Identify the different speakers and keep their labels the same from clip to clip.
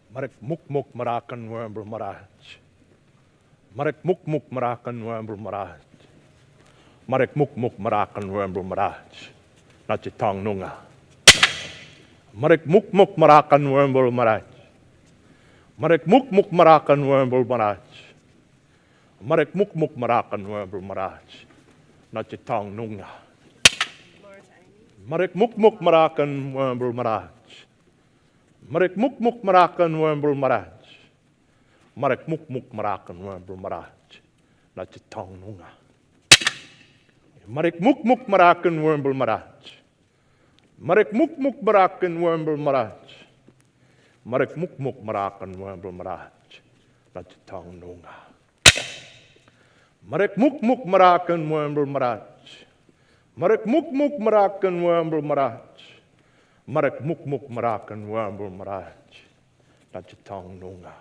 Speaker 1: Marek muk muk marakan wambul maraj. Marek muk muk marakan wambul maraj. Marek muk muk marakan wambul maraj. Nachitang nunga. Marek muk muk marakan wambul maraj. Marek muk muk marakan wambul maraj. Marek muk muk marakan wambul maraj. Nachitang nunga. Marek muk muk marakan wambul maraj. Marek muk muk marakan wambul maraj. Marek muk muk marakan wambul maraj. Nachitang nunga. Marek muk muk marakan wambul maraj. Marek muk muk marakan wambul maraj. Marek muk muk marakan wambul maraj. Nachitang nunga. Marek muk muk marakan wambul maraj. Marek muk muk marakan wambul maraj. Marek muk muk marakan wambul maraj. Nachitang nunga.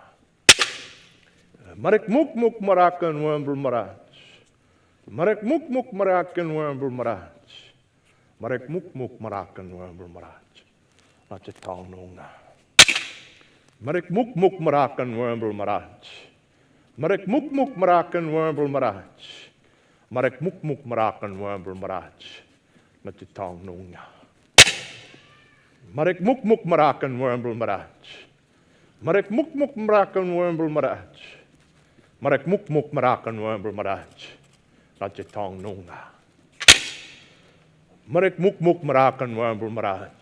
Speaker 1: Marek muk muk marakan wambul maraj. Marek muk muk marakan wambul maraj. Marek muk muk marakan wambul maraj. Nachitang nunga. Marek muk muk marakan wambul maraj. Marek muk muk marakan wambul maraj. Marek muk muk marakan wambul maraj. Nachitang nunga. Marek muk muk marakan wambul maraj. Marek muk muk marakan wambul maraj. Marek muk muk marakan wambul maraj. Nachitang nunga. Marek muk muk marakan wambul maraj.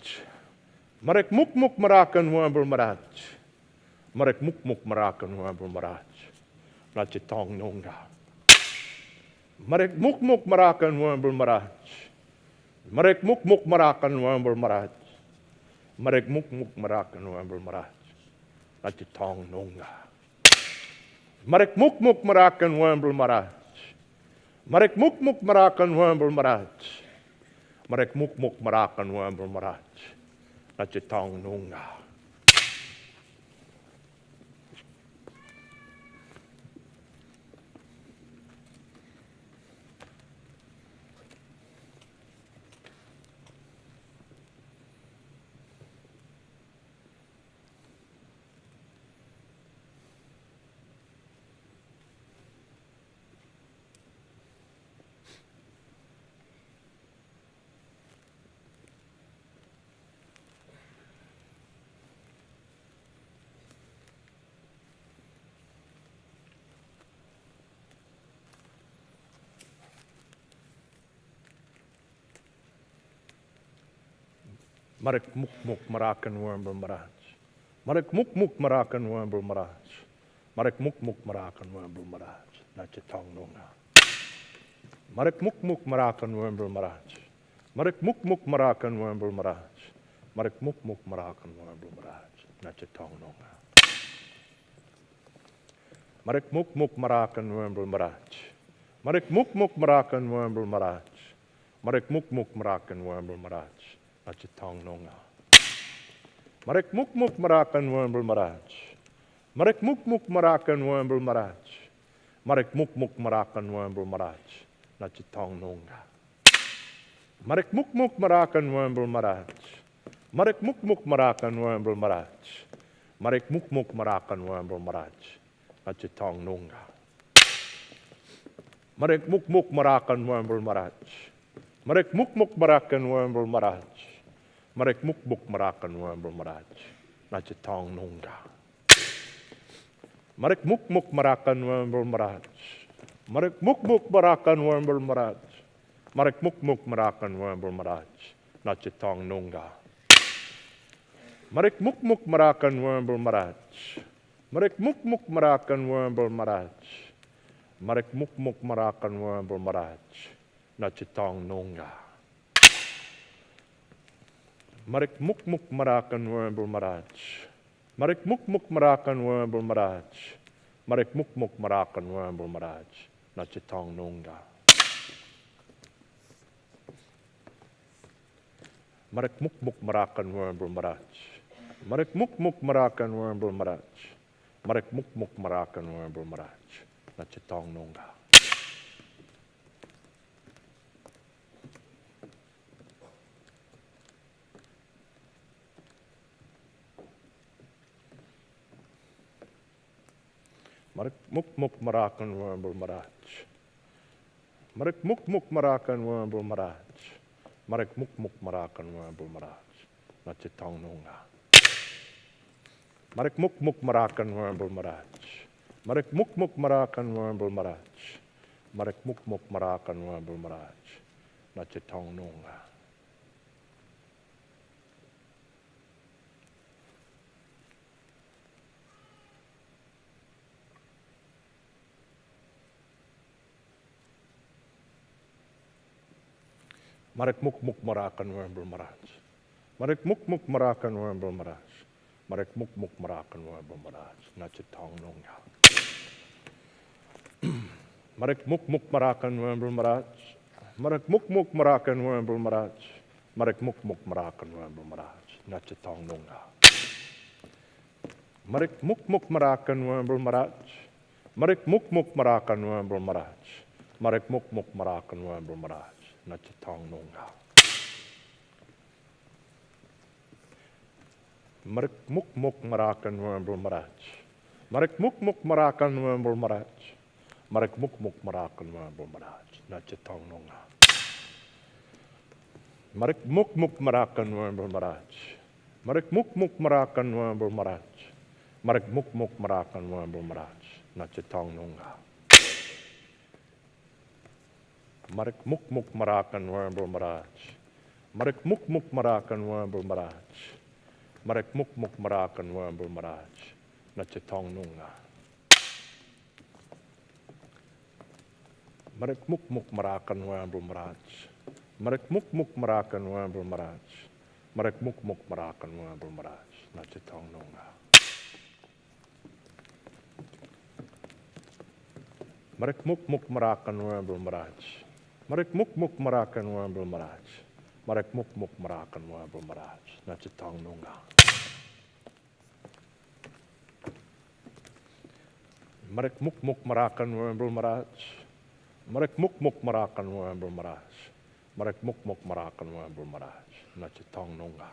Speaker 1: Marek muk muk marakan wambul maraj. Marek muk muk marakan wambul maraj. Nachitang nunga. Marek muk muk marakan wambul maraj. Marek muk muk marakan wambul maraj. Marek muk muk marakan wambul maraj. Nachitang nunga. Marek muk muk marakan wambul maraj. Marek muk muk marakan wambul maraj. Marek muk muk marakan wambul maraj. Nachitang nunga. Marek muk muk marakan wambul maraj. Marek muk muk marakan wambul maraj. Marek muk muk marakan wambul maraj. Nachitang nunga. Marek muk muk marakan wambul maraj. Marek muk muk marakan wambul maraj. Marek muk muk marakan wambul maraj. Nachitang nunga. Marek muk muk marakan wambul maraj. Marek muk muk marakan wambul maraj. Marek muk muk marakan wambul maraj. Nachitang nunga. Marek muk muk marakan wambul maraj. Marek muk muk marakan wambul maraj. Marek muk muk marakan wambul maraj. Nachitang nunga. Marek muk muk marakan wambul maraj. Marek muk muk marakan wambul maraj. Marek muk muk marakan wambul maraj. Nachitang nunga. Marek muk muk marakan wambul maraj. Marek muk muk marakan wambul maraj. Marek muk muk marakan wambul maraj. Nachitang nunga. Marek muk muk marakan wambul maraj. Marek muk muk marakan wambul maraj. Marek muk muk marakan wambul maraj. Nachitang nunga. Marek muk muk marakan wambul maraj. Marek muk muk marakan wambul maraj. Marek muk muk marakan wambul maraj. Nachitang nunga. Marek muk muk marakan wambul maraj. Marek muk muk marakan wambul maraj. Marek muk muk marakan wambul maraj. Nachitang nunga. Marek muk muk marakan wambul maraj. Marek muk muk marakan wambul maraj. Marek muk muk marakan wambul maraj. Nachitang nunga. Marek muk muk marakan wambul maraj. Marek muk muk marakan wambul maraj. Marek muk muk marakan wambul maraj. Na chitong nunga. Marek muk muk marakan wambul maraj. Marek muk muk marakan wambul maraj. Marek muk muk marakan wambul maraj. Na chitong nunga. Marek muk muk marakan wambul maraj. Marek muk muk marakan wambul maraj. Marek muk muk marakan wambul maraj. Na chitong nunga. Marek muk muk marakan wambul maraj. Marek muk muk marakan wambul maraj. Marek muk muk marakan wambul maraj. Na chitong nunga. Marek muk muk marakan wambul maraj. Marek muk muk marakan wambul maraj. Marek muk muk marakan wambul maraj. Na chitong nunga. Marek muk muk marakan wambul maraj. Marek muk muk marakan wambul maraj. Marek muk muk marakan wambul maraj. Na chitong nunga. Marek muk muk marakan wambul maraj. Marek muk muk marakan wambul maraj. Marek muk muk marakan wambul maraj. Na chitong nunga. Marek muk muk marakan wambul maraj. Marek muk muk marakan wambul maraj. Marek muk muk marakan wambul maraj. Na chitong nunga. Marek muk muk marakan wambul maraj. Marek muk muk marakan wambul maraj. Marek muk muk marakan wambul maraj. Na chitong nunga. Marek muk muk marakan wambul maraj. Marek muk muk marakan wambul maraj. Marek muk muk marakan wambul maraj. Na chitong nunga. Marek muk muk marakan wambul maraj. Marek muk muk marakan wambul maraj. Marek muk muk marakan wambul maraj. Na chitong nunga.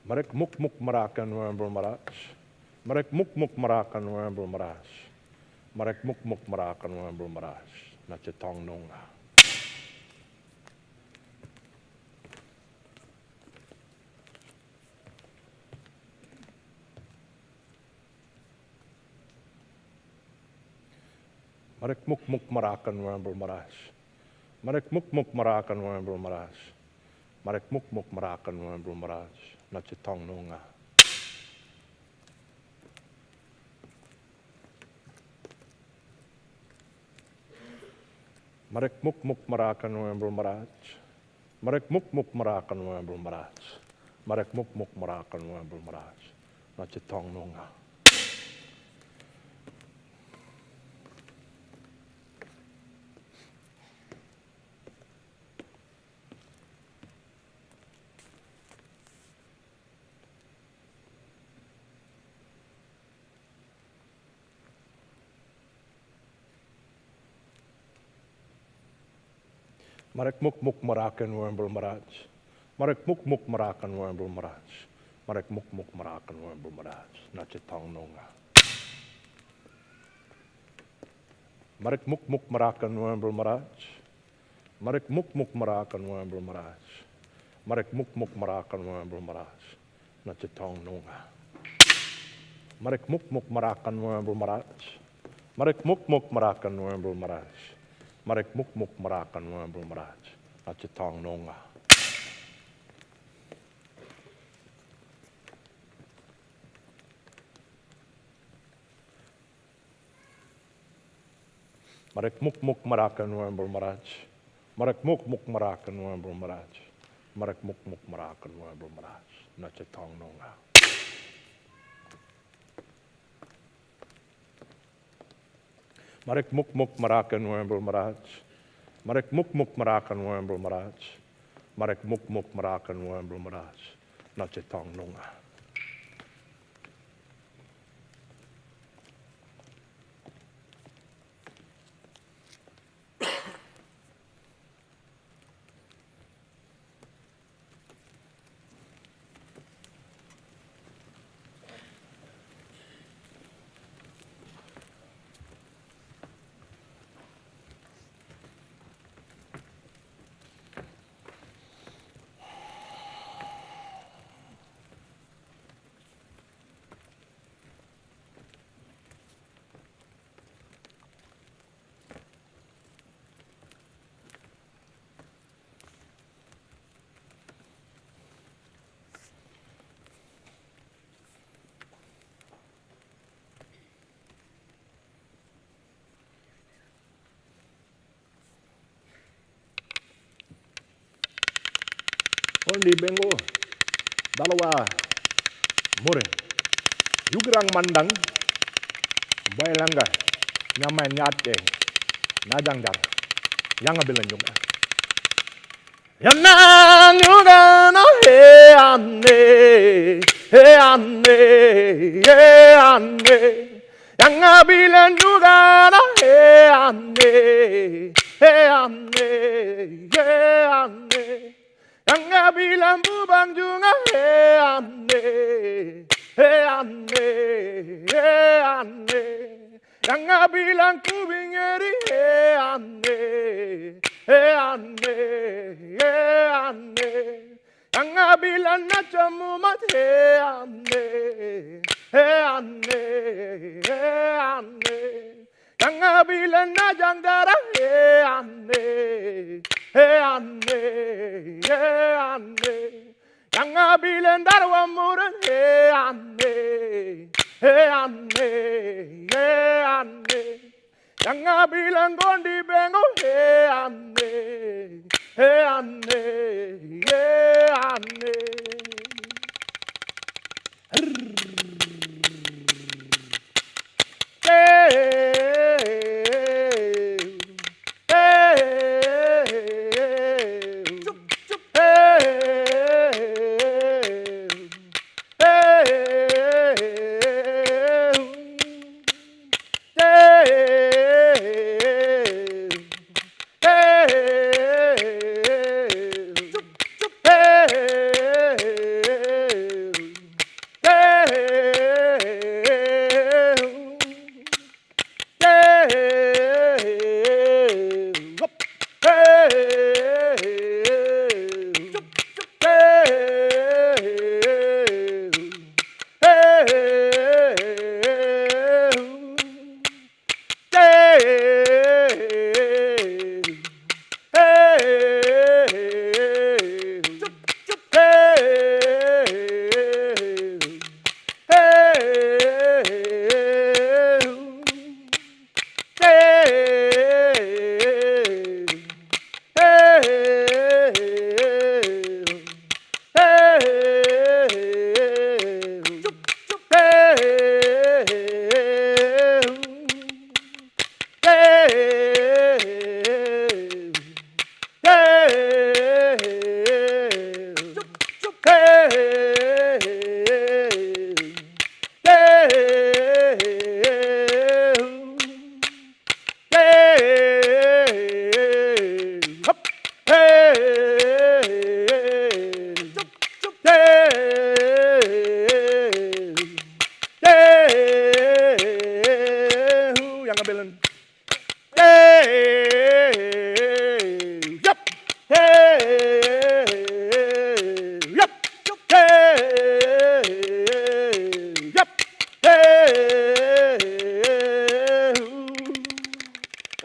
Speaker 1: Marek muk muk marakan wambul maraj. Marek muk muk marakan wambul maraj. Marek muk muk marakan wambul maraj. Na chitong nunga. Marek muk muk marakan wambul maraj. Marek muk muk marakan wambul maraj. Marek muk muk marakan wambul maraj. Na chitong nunga. Marek muk muk marakan wambul maraj. Marek muk muk marakan wambul maraj. Marek muk muk marakan wambul maraj. Na chitong nunga. Marek muk muk marakan wambul maraj. Marek muk muk marakan wambul maraj. Marek muk muk marakan wambul maraj. Na chitong nunga. Marek muk muk marakan wambul maraj. Marek muk muk marakan wambul maraj. Marek muk muk marakan wambul maraj. Na chitong nunga. Marek muk muk marakan wambul maraj. Marek muk muk marakan wambul maraj. Marek muk muk marakan wambul maraj. Na chitong nunga. Marek muk muk marakan wambul maraj. Marek muk muk marakan wambul maraj. Marek muk muk marakan wambul maraj. Na chitong nunga. Marek muk muk marakan wambul maraj. Marek muk muk marakan wambul maraj. Marek muk muk marakan wambul maraj. Na chitong nunga. gondi bengo dalawa mure yugrang mandang bailanga nyamain nyate najanggar yang abilan juga yanang juga no he ane yang abilan juga no he ane yang abilan bubang juga he ane yang bilang kubing eri ane yang bilang nacamu mati ane yang bilang najang darah ane yang bilang darwa muran ane yang bilang gondi bengo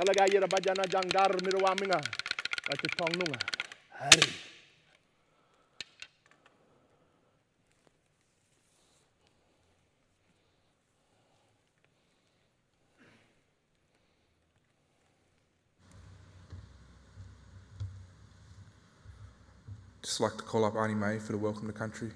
Speaker 1: Kalagayira bajana jangdar mirwaminga katitong nunga hari.
Speaker 2: Just like to call up Auntie May for the welcome to country.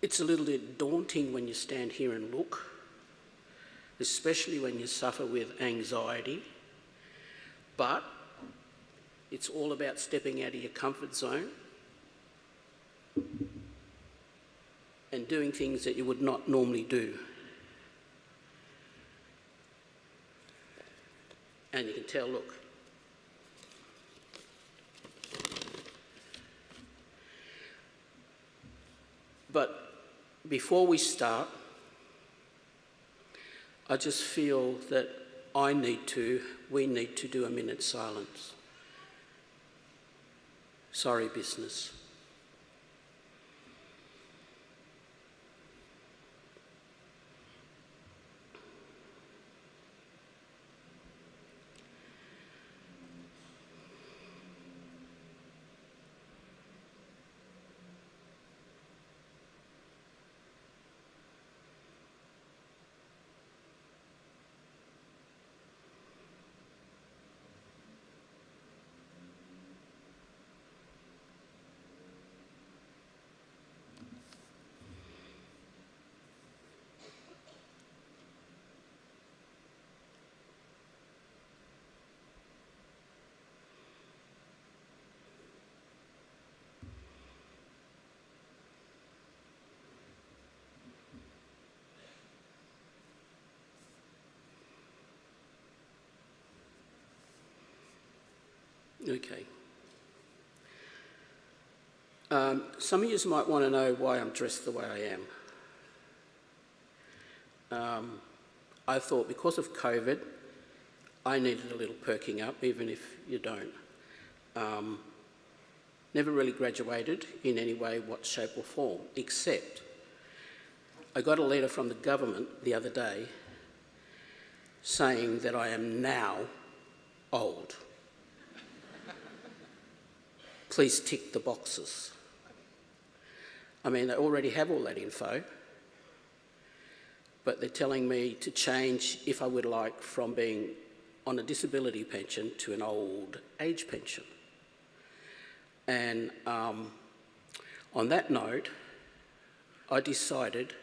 Speaker 3: It's a little bit daunting when you stand here and look, especially when you suffer with anxiety, but it's all about stepping out of your comfort zone and doing things that you would not normally do. And you can tell, look, but before we start, I just feel that we need to do a minute's silence. Sorry, business. Okay. Some of you might want to know why I'm dressed the way I am. I thought because of COVID, I needed a little perking up, even if you don't. Never really graduated in any way, what shape or form, except I got a letter from the government the other day saying that I am now old. Please tick the boxes. I mean, they already have all that info, but they're telling me to change, if I would like, from being on a disability pension to an old age pension. And on that note, I decided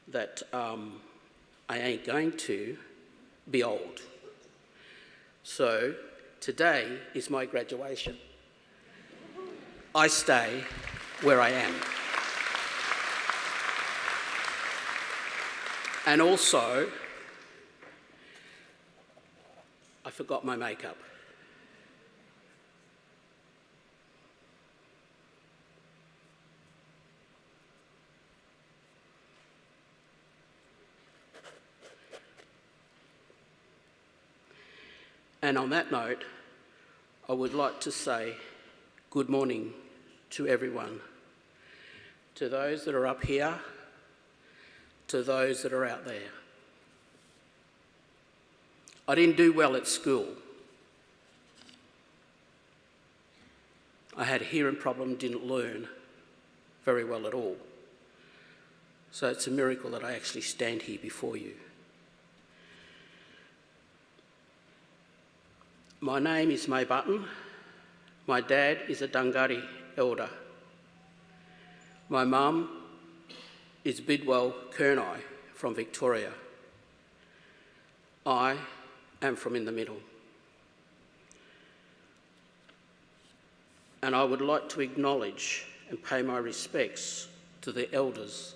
Speaker 3: that I ain't going to be old. So today is my graduation. I stay where I am. And also, I forgot my makeup. And on that note, I would like to say good morning to everyone, to those that are up here, to those that are out there. I didn't do well at school. I had a hearing problem, didn't learn very well at all. So it's a miracle that I actually stand here before you. My name is May Button. My dad is a Dungari elder. My mum is Bidwell Kernai from Victoria. I am from in the middle. And I would like to acknowledge and pay my respects to the elders,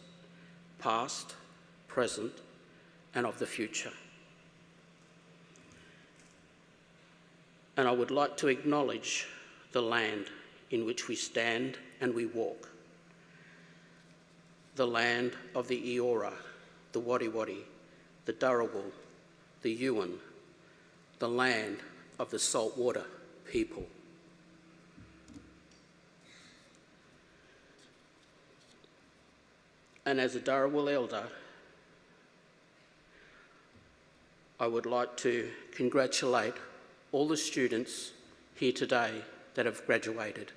Speaker 3: past, present, and of the future. And I would like to acknowledge the land in which we stand and we walk. The land of the Eora, the Wadi Wadi, the Dharawal, the Yuan, the land of the saltwater people. And as a Dharawal elder, I would like to congratulate all the students here today that have graduated,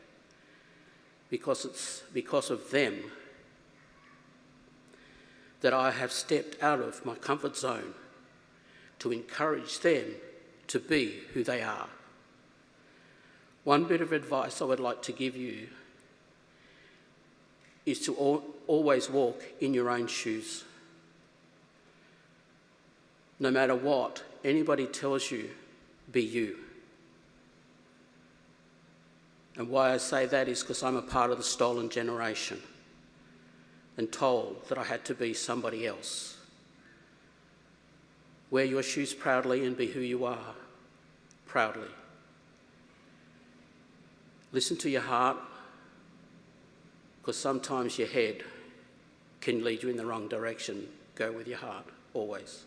Speaker 3: because it's because of them that I have stepped out of my comfort zone to encourage them to be who they are. One bit of advice I would like to give you is to always walk in your own shoes. No matter what anybody tells you, be you. And why I say that is because I'm a part of the stolen generation and told that I had to be somebody else. Wear your shoes proudly and be who you are, proudly. Listen to your heart, because sometimes your head can lead you in the wrong direction. Go with your heart, always.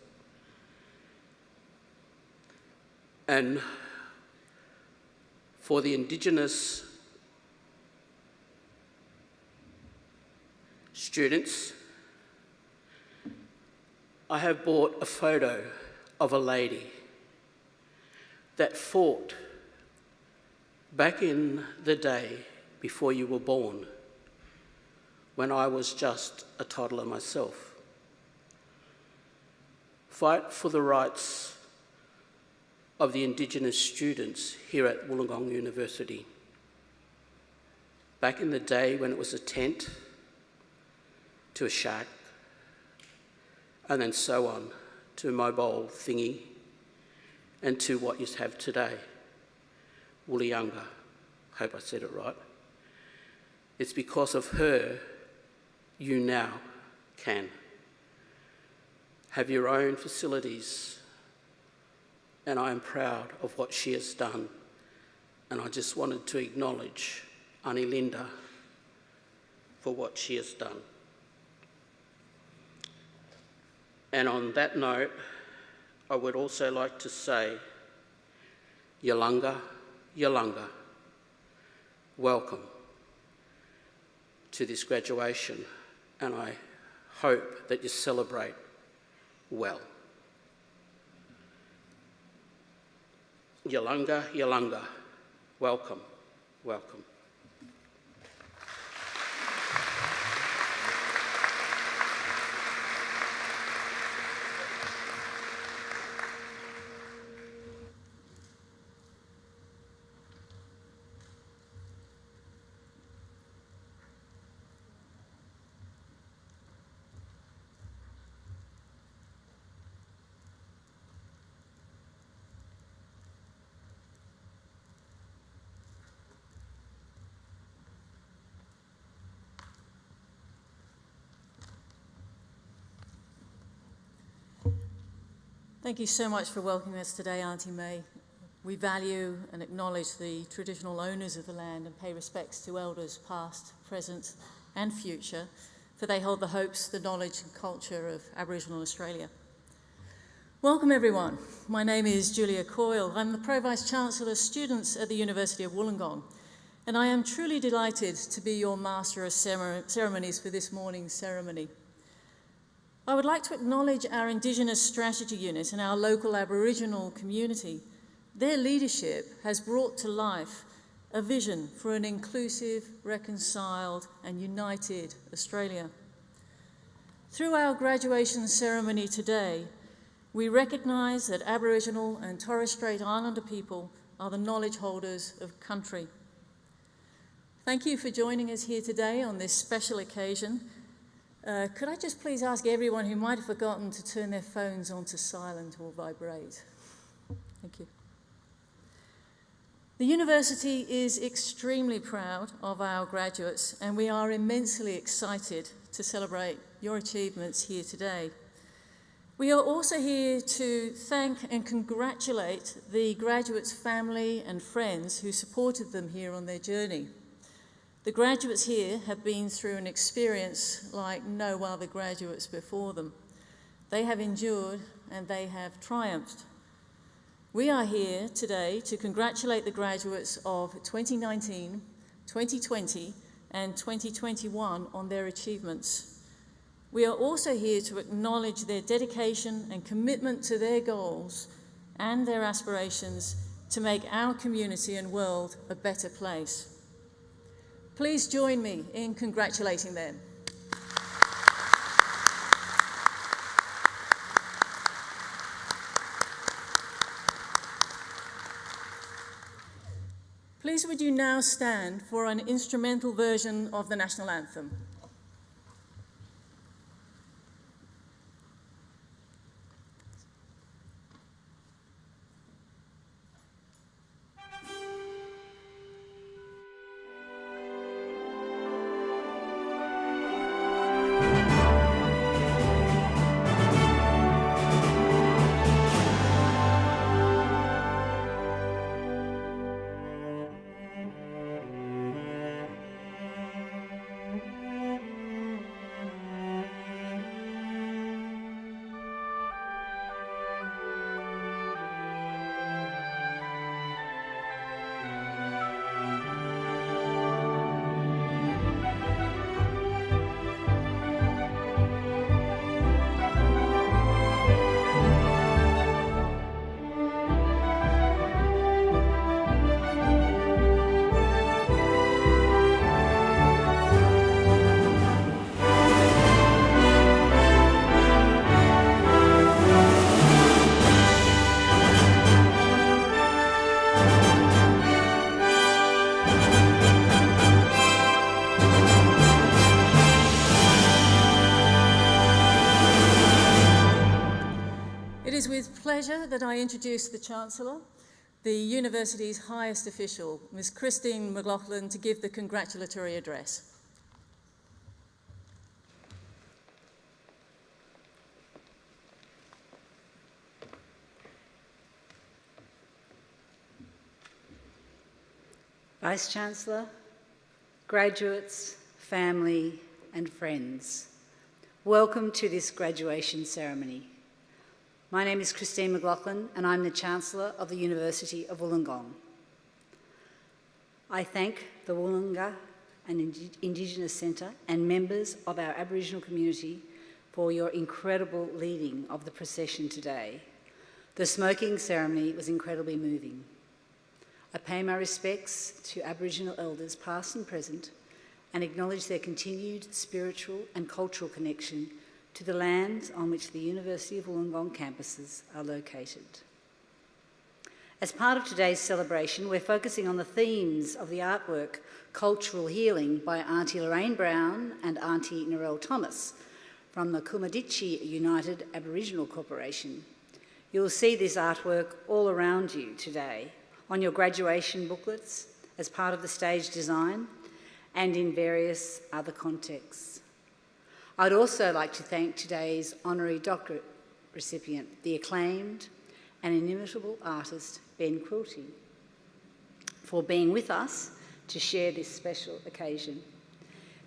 Speaker 3: And for the Indigenous students, I have bought a photo of a lady that fought back in the day before you were born, when I was just a toddler myself. Fight for the rights of the Indigenous students here at Wollongong University. Back in the day when it was a tent to a shack, and then so on to a mobile thingy, and to what you have today, Wollongong. Hope I said it right. It's because of her you now can have your own facilities, and I am proud of what she has done And I just wanted to acknowledge Annie Linda for what she has done. And on that note, I would also like to say, Yalunga, Yalunga, welcome to this graduation, and I hope that you celebrate well. Yalunga, Yalunga, welcome, welcome.
Speaker 4: Thank you so much for welcoming us today, Auntie May. We value and acknowledge the traditional owners of the land and pay respects to elders past, present and future, for they hold the hopes, the knowledge and culture of Aboriginal Australia. Welcome everyone. My name is Julia Coyle. I'm the Pro Vice-Chancellor of Students at the University of Wollongong, and I am truly delighted to be your Master of Ceremonies for this morning's ceremony. I would like to acknowledge our Indigenous Strategy Unit and our local Aboriginal community. Their leadership has brought to life a vision for an inclusive, reconciled and united Australia. Through our graduation ceremony today, we recognise that Aboriginal and Torres Strait Islander people are the knowledge holders of country. Thank you for joining us here today on this special occasion. Could I just please ask everyone who might have forgotten to turn their phones onto silent or vibrate? Thank you. The university is extremely proud of our graduates, and we are immensely excited to celebrate your achievements here today. We are also here to thank and congratulate the graduates' family and friends who supported them here on their journey. The graduates here have been through an experience like no other graduates before them. They have endured and they have triumphed. We are here today to congratulate the graduates of 2019, 2020 and 2021 on their achievements. We are also here to acknowledge their dedication and commitment to their goals and their aspirations to make our community and world a better place. Please join me in congratulating them. Please would you now stand for an instrumental version of the National Anthem. It is with pleasure that I introduce the Chancellor, the University's highest official, Ms. Christine McLaughlin, to give the congratulatory address.
Speaker 5: Vice-Chancellor, graduates, family and friends, welcome to this graduation ceremony. My name is Christine McLaughlin and I'm the Chancellor of the University of Wollongong. I thank the Wollonga and Indigenous Centre and members of our Aboriginal community for your incredible leading of the procession today. The smoking ceremony was incredibly moving. I pay my respects to Aboriginal elders past and present and acknowledge their continued spiritual and cultural connection to the lands on which the University of Wollongong campuses are located. As part of today's celebration, we're focusing on the themes of the artwork Cultural Healing by Auntie Lorraine Brown and Auntie Narelle Thomas from the Kumadichi United Aboriginal Corporation. You'll see this artwork all around you today, on your graduation booklets, as part of the stage design, and in various other contexts. I'd also like to thank today's honorary doctorate recipient, the acclaimed and inimitable artist Ben Quilty, for being with us to share this special occasion.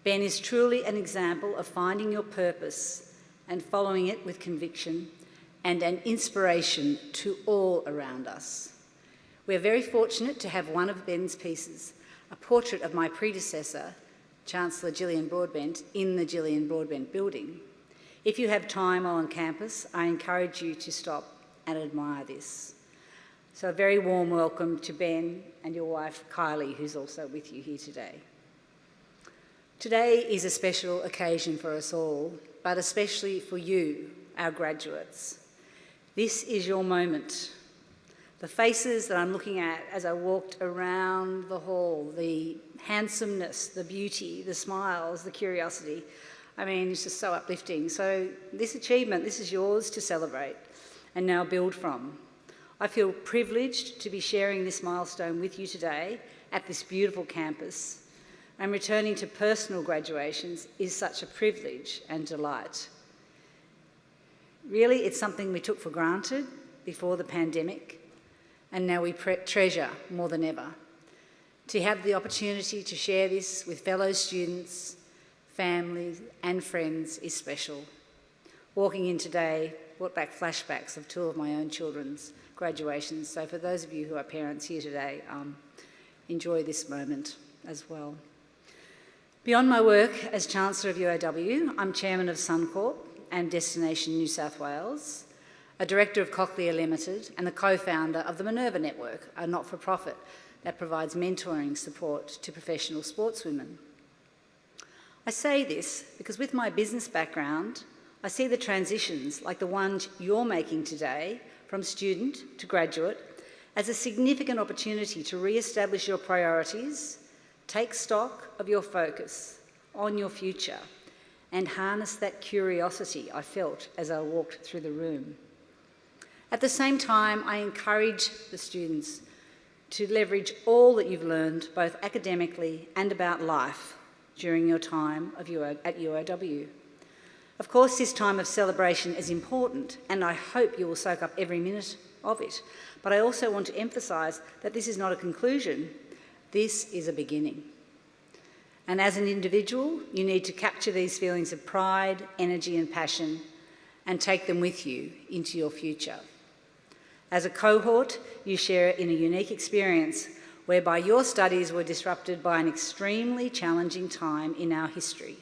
Speaker 5: Ben is truly an example of finding your purpose and following it with conviction, and an inspiration to all around us. We're very fortunate to have one of Ben's pieces, a portrait of my predecessor, Chancellor Gillian Broadbent, in the Gillian Broadbent building. If you have time while on campus, I encourage you to stop and admire this. So a very warm welcome to Ben and your wife, Kylie, who's also with you here today. Today is a special occasion for us all, but especially for you, our graduates. This is your moment. The faces that I'm looking at as I walked around the hall, the handsomeness, the beauty, the smiles, the curiosity, I mean, it's just so uplifting. So this achievement, this is yours to celebrate and now build from. I feel privileged to be sharing this milestone with you today at this beautiful campus, and returning to personal graduations is such a privilege and delight. Really, it's something we took for granted before the pandemic, and now we treasure more than ever. To have the opportunity to share this with fellow students, families and friends is special. Walking in today brought back flashbacks of two of my own children's graduations, so for those of you who are parents here today, enjoy this moment as well. Beyond my work as Chancellor of UOW, I'm Chairman of Suncorp and Destination New South Wales, a Director of Cochlear Limited and the co-founder of the Minerva Network, a not-for-profit that provides mentoring support to professional sportswomen. I say this because with my business background, I see the transitions like the ones you're making today from student to graduate as a significant opportunity to re-establish your priorities, take stock of your focus on your future, and harness that curiosity I felt as I walked through the room. At the same time, I encourage the students to leverage all that you've learned, both academically and about life, during your time at UOW. Of course, this time of celebration is important, and I hope you will soak up every minute of it. But I also want to emphasise that this is not a conclusion, this is a beginning. And as an individual, you need to capture these feelings of pride, energy and passion and take them with you into your future. As a cohort, you share in a unique experience whereby your studies were disrupted by an extremely challenging time in our history.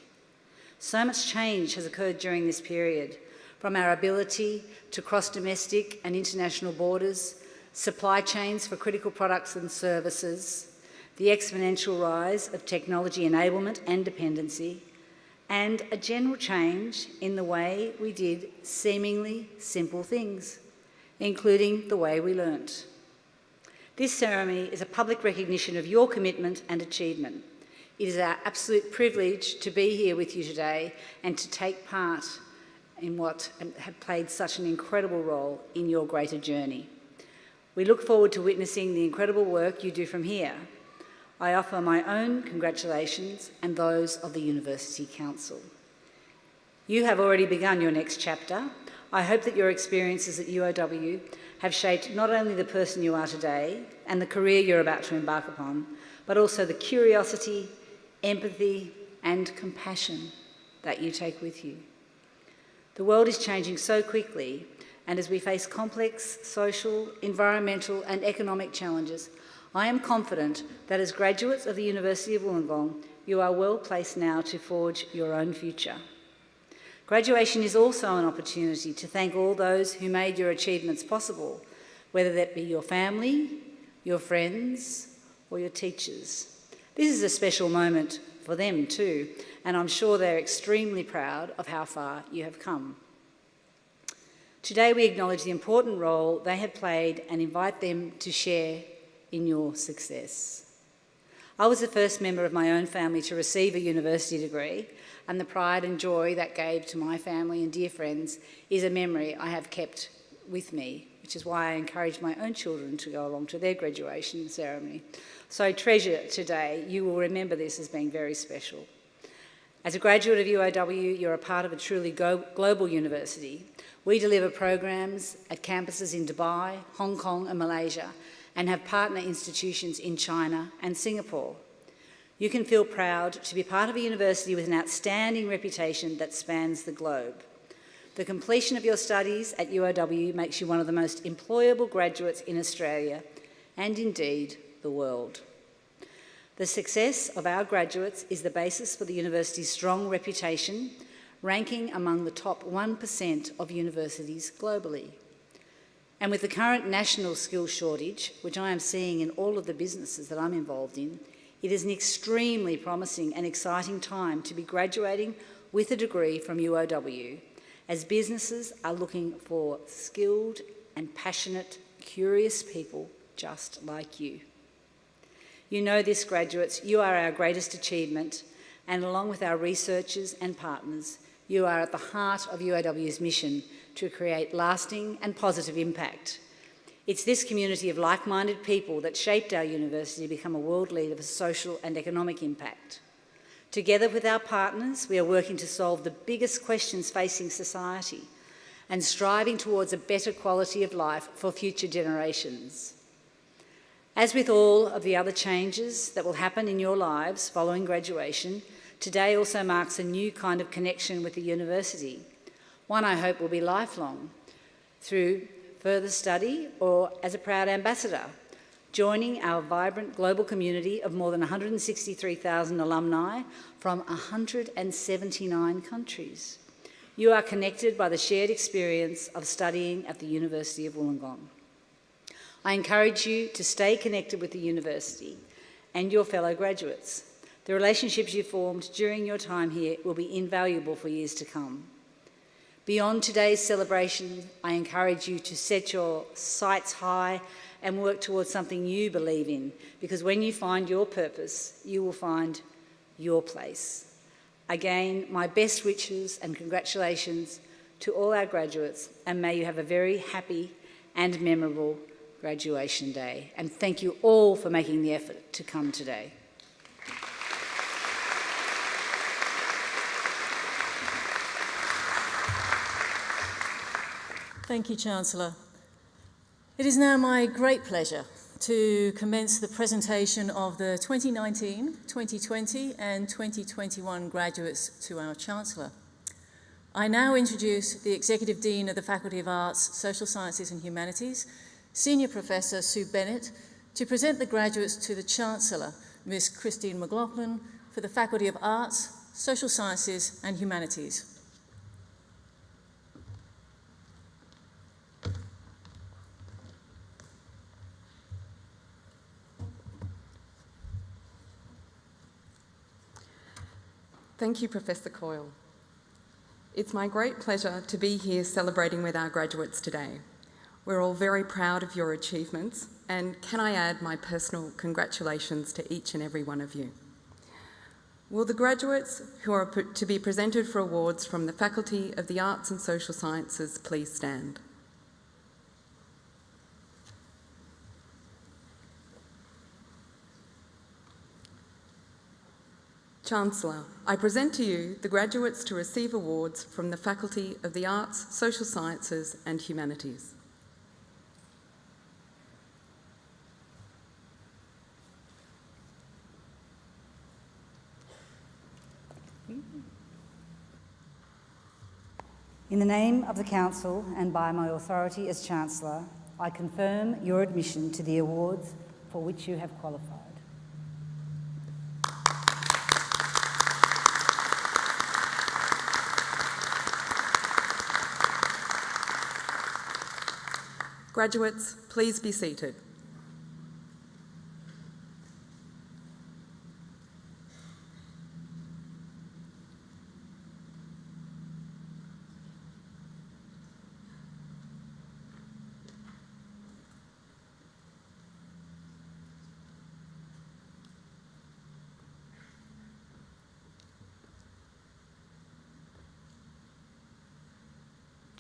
Speaker 5: So much change has occurred during this period, from our ability to cross domestic and international borders, supply chains for critical products and services, the exponential rise of technology enablement and dependency, and a general change in the way we did seemingly simple things, including the way we learnt. This ceremony is a public recognition of your commitment and achievement. It is our absolute privilege to be here with you today and to take part in what have played such an incredible role in your greater journey. We look forward to witnessing the incredible work you do from here. I offer my own congratulations and those of the University Council. You have already begun your next chapter. I hope that your experiences at UOW have shaped not only the person you are today and the career you're about to embark upon, but also the curiosity, empathy, and compassion that you take with you. The world is changing so quickly, and as we face complex social, environmental, and economic challenges, I am confident that as graduates of the University of Wollongong, you are well placed now to forge your own future. Graduation is also an opportunity to thank all those who made your achievements possible, whether that be your family, your friends, or your teachers. This is a special moment for them too, and I'm sure they're extremely proud of how far you have come. Today we acknowledge the important role they have played and invite them to share in your success. I was the first member of my own family to receive a university degree, and the pride and joy that gave to my family and dear friends is a memory I have kept with me, which is why I encourage my own children to go along to their graduation ceremony. So treasure today. You will remember this as being very special. As a graduate of UOW, you're a part of a truly global university. We deliver programs at campuses in Dubai, Hong Kong and Malaysia, and have partner institutions in China and Singapore. You can feel proud to be part of a university with an outstanding reputation that spans the globe. The completion of your studies at UOW makes you one of the most employable graduates in Australia and indeed the world. The success of our graduates is the basis for the university's strong reputation, ranking among the top 1% of universities globally. And with the current national skills shortage, which I am seeing in all of the businesses that I'm involved in, it is an extremely promising and exciting time to be graduating with a degree from UOW, as businesses are looking for skilled and passionate, curious people just like you. You know this, graduates, you are our greatest achievement, and along with our researchers and partners, you are at the heart of UOW's mission to create lasting and positive impact. It's this community of like-minded people that shaped our university to become a world leader for social and economic impact. Together with our partners, we are working to solve the biggest questions facing society and striving towards a better quality of life for future generations. As with all of the other changes that will happen in your lives following graduation, today also marks a new kind of connection with the university, one I hope will be lifelong, through further study or as a proud ambassador, joining our vibrant global community of more than 163,000 alumni from 179 countries. You are connected by the shared experience of studying at the University of Wollongong. I encourage you to stay connected with the university and your fellow graduates. The relationships you formed during your time here will be invaluable for years to come. Beyond today's celebration, I encourage you to set your sights high and work towards something you believe in, because when you find your purpose, you will find your place. Again, my best wishes and congratulations to all our graduates, and may you have a very happy and memorable graduation day. And thank you all for making the effort to come today.
Speaker 4: Thank you, Chancellor. It is now my great pleasure to commence the presentation of the 2019, 2020 and 2021 graduates to our Chancellor. I now introduce the Executive Dean of the Faculty of Arts, Social Sciences and Humanities, Senior Professor Sue Bennett, to present the graduates to the Chancellor, Ms. Christine McLaughlin, for the Faculty of Arts, Social Sciences and Humanities.
Speaker 6: Thank you, Professor Coyle. It's my great pleasure to be here celebrating with our graduates today. We're all very proud of your achievements, and can I add my personal congratulations to each and every one of you. Will the graduates who are to be presented for awards from the Faculty of the Arts and Social Sciences please stand? Chancellor, I present to you the graduates to receive awards from the Faculty of the Arts, Social Sciences and Humanities.
Speaker 5: In the name of the Council and by my authority as Chancellor, I confirm your admission to the awards for which you have qualified.
Speaker 6: Graduates, please be seated.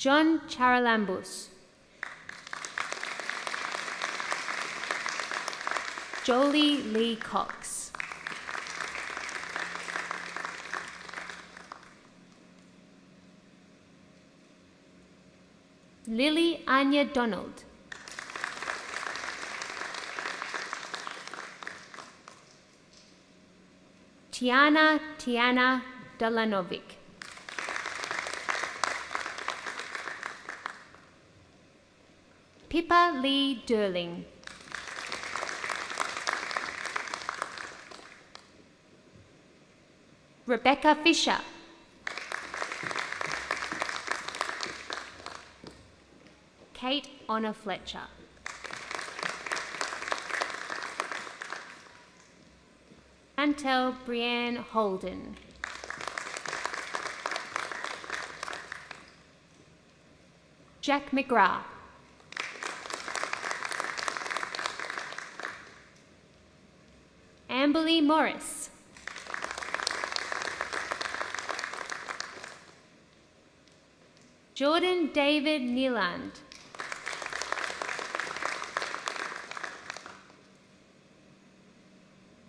Speaker 7: John Charalambous. Jolie Lee Cox. Lily Anya Donald. Tiana Dalanovic. Pippa Lee Durling. Rebecca Fisher. Kate Honor Fletcher. Chantel Brianne Holden. Jack McGrath. Amberly Morris. Jordan David Neeland.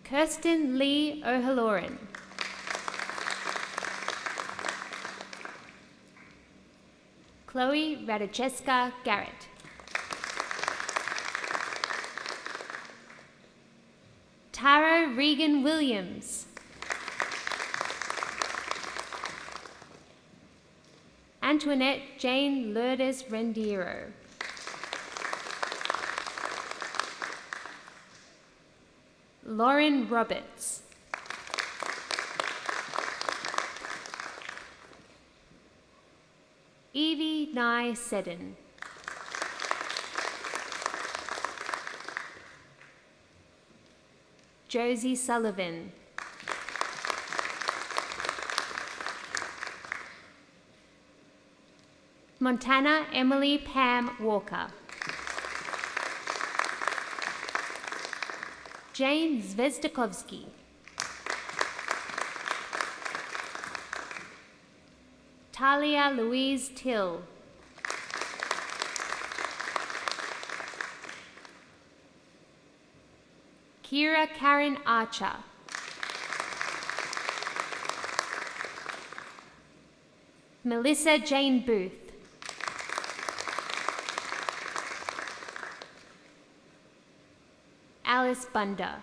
Speaker 7: Kirsten Lee O'Halloran. Chloe Radocheska Garrett. Tara Regan Williams. Antoinette Jane Lourdes Rendiero. Lauren Roberts. Evie Nye Seddon. Josie Sullivan. Montana Emily Pam Walker. Jane Zvezdakovsky. Talia Louise Till. Kira Karen Archer. Melissa Jane Booth. Alice Bunda.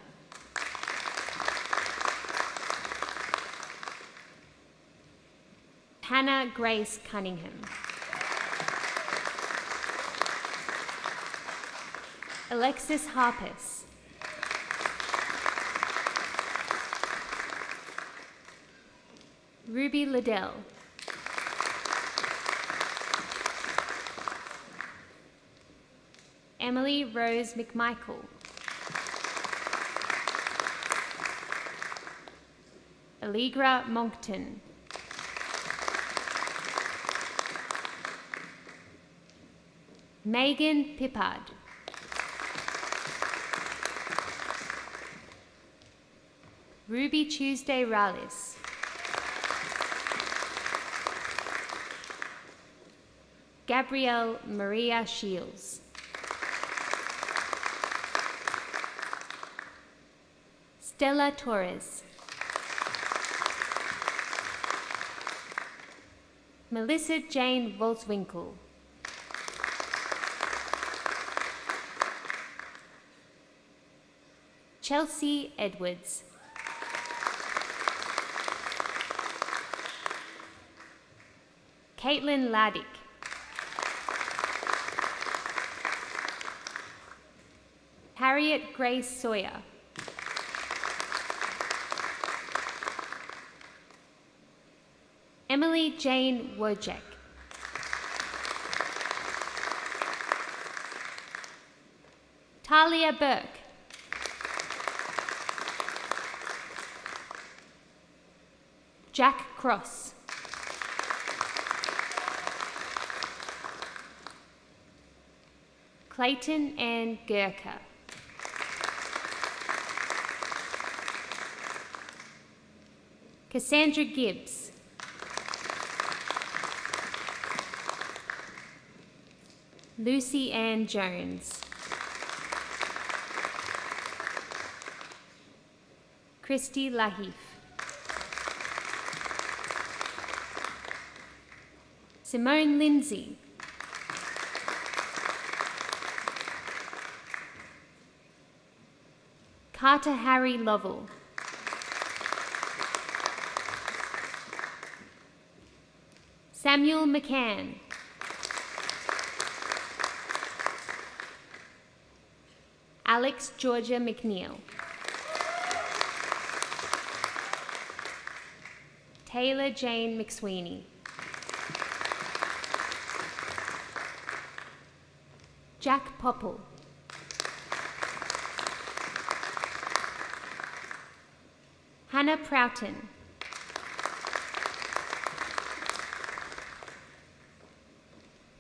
Speaker 7: Hannah Grace Cunningham. Alexis Harpus. Ruby Liddell. Emily Rose McMichael. Allegra Moncton. Megan Pippard. Ruby Tuesday Rallis. Gabrielle Maria Shields. Stella Torres. Melissa Jane Volzwinkle. Chelsea Edwards. Caitlin Laddick. Harriet Grace Sawyer. Emily Jane Wojcik. Talia Burke. Jack Cross. Clayton Ann Gurkha. Cassandra Gibbs. Lucy Ann Jones. Christy Lahif. Simone Lindsay. Carter Harry Lovell. Samuel McCann. Alex Georgia McNeil. Taylor Jane McSweeney. Jack Popple. Hannah Proughton.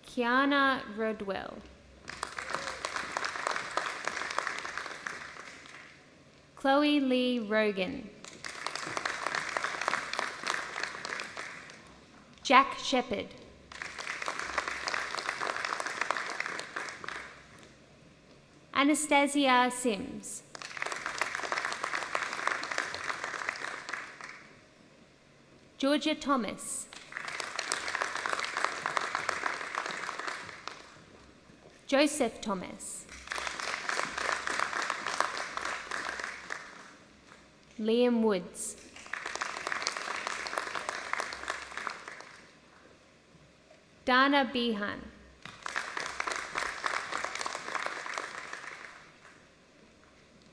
Speaker 7: Kiana Rodwell. Chloe Lee Rogan. Jack Shepherd. Anastasia Sims. Georgia Thomas. Joseph Thomas. Liam Woods. Dana Behan.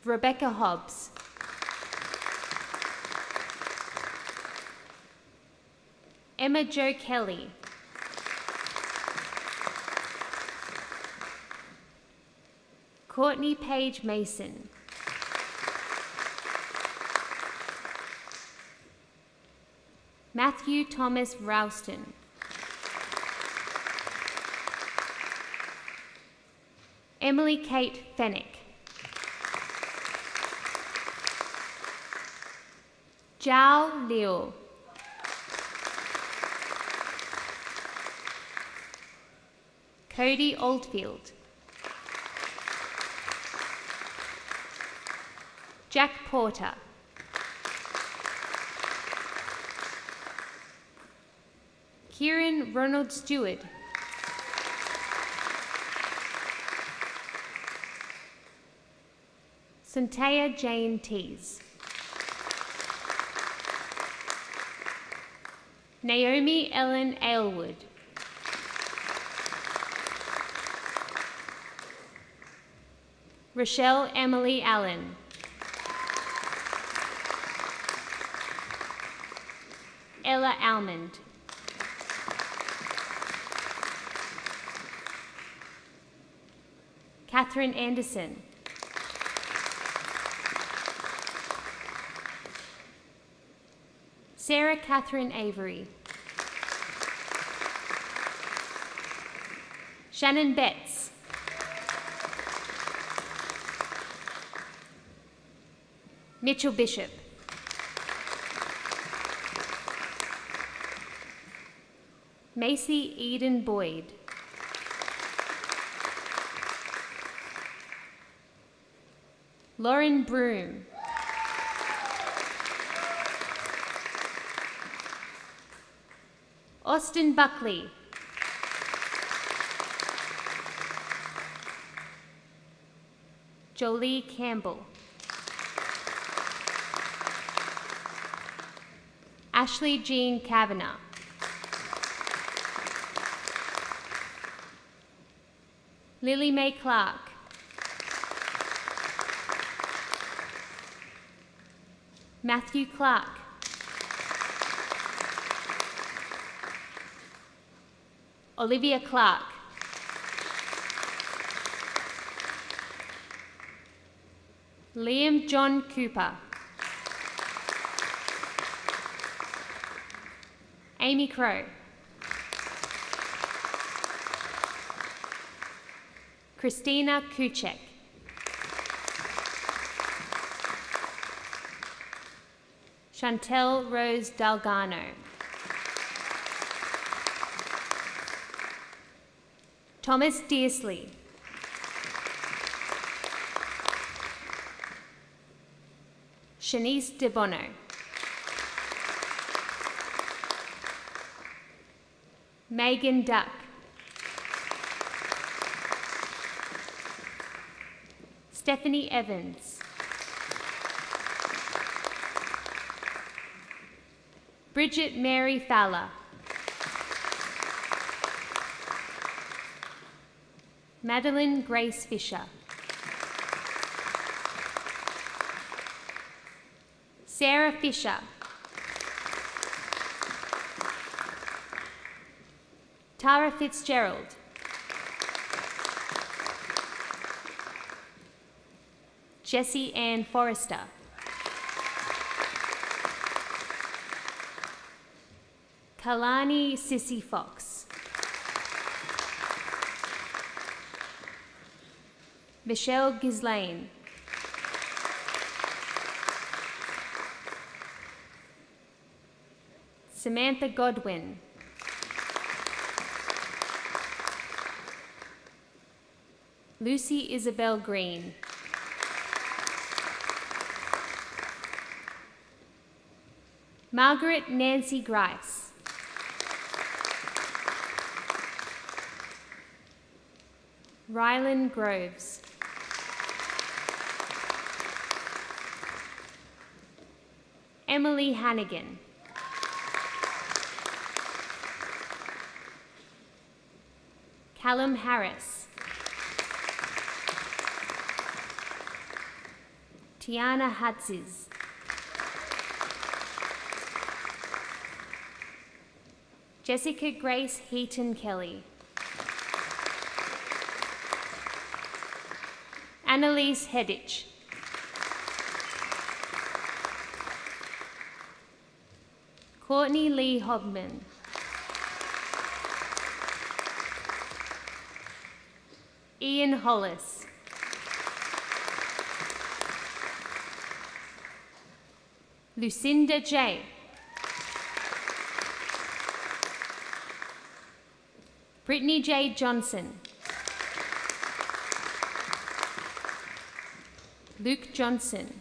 Speaker 7: Rebecca Hobbs. Emma Jo Kelly. Courtney Page Mason. Matthew Thomas Rouston. Emily Kate Fennick. Zhao Liu. Cody Oldfield. Jack Porter. Kieran Ronald Stewart. Cynthia Jane Tees. Naomi Ellen Aylwood. Rochelle Emily Allen. Ella Almond. Catherine Anderson. Sarah Catherine Avery. Shannon Betts. Mitchell Bishop. Macy Eden Boyd. Lauren Broom. Austin Buckley. Jolie Campbell. Ashley Jean Kavanagh. Lily Mae Clark. Matthew Clark. Olivia Clark. Liam John Cooper. Amy Crow. Christina Kuchek. Chantel Rose Dalgano. Thomas Dearsley. Shanice De Bono. Megan Duck. Stephanie Evans. Bridget Mary Fowler. Madeline Grace Fisher. Sarah Fisher. Tara Fitzgerald. Jessie Ann Forrester. Kalani Sissy Fox. Michelle Ghislaine. Samantha Godwin. Lucy Isabel Green. Margaret Nancy Grice. Rylan Groves. Emily Hannigan. Callum Harris. Tiana Hatzis. Jessica Grace Heaton Kelly. Annalise Heddich. Courtney Lee Hogman. Ian Hollis. Lucinda J. Brittany J. Johnson. Luke Johnson.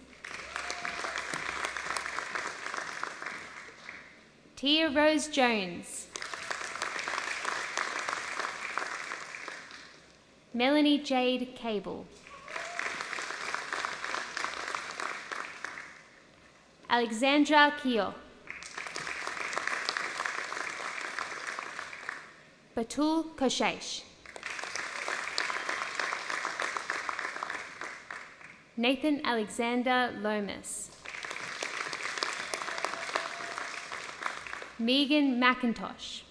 Speaker 7: Tia Rose Jones. Melanie Jade Cable. Alexandra Kio. Batul Koshesh. Nathan Alexander Lomas. Megan McIntosh.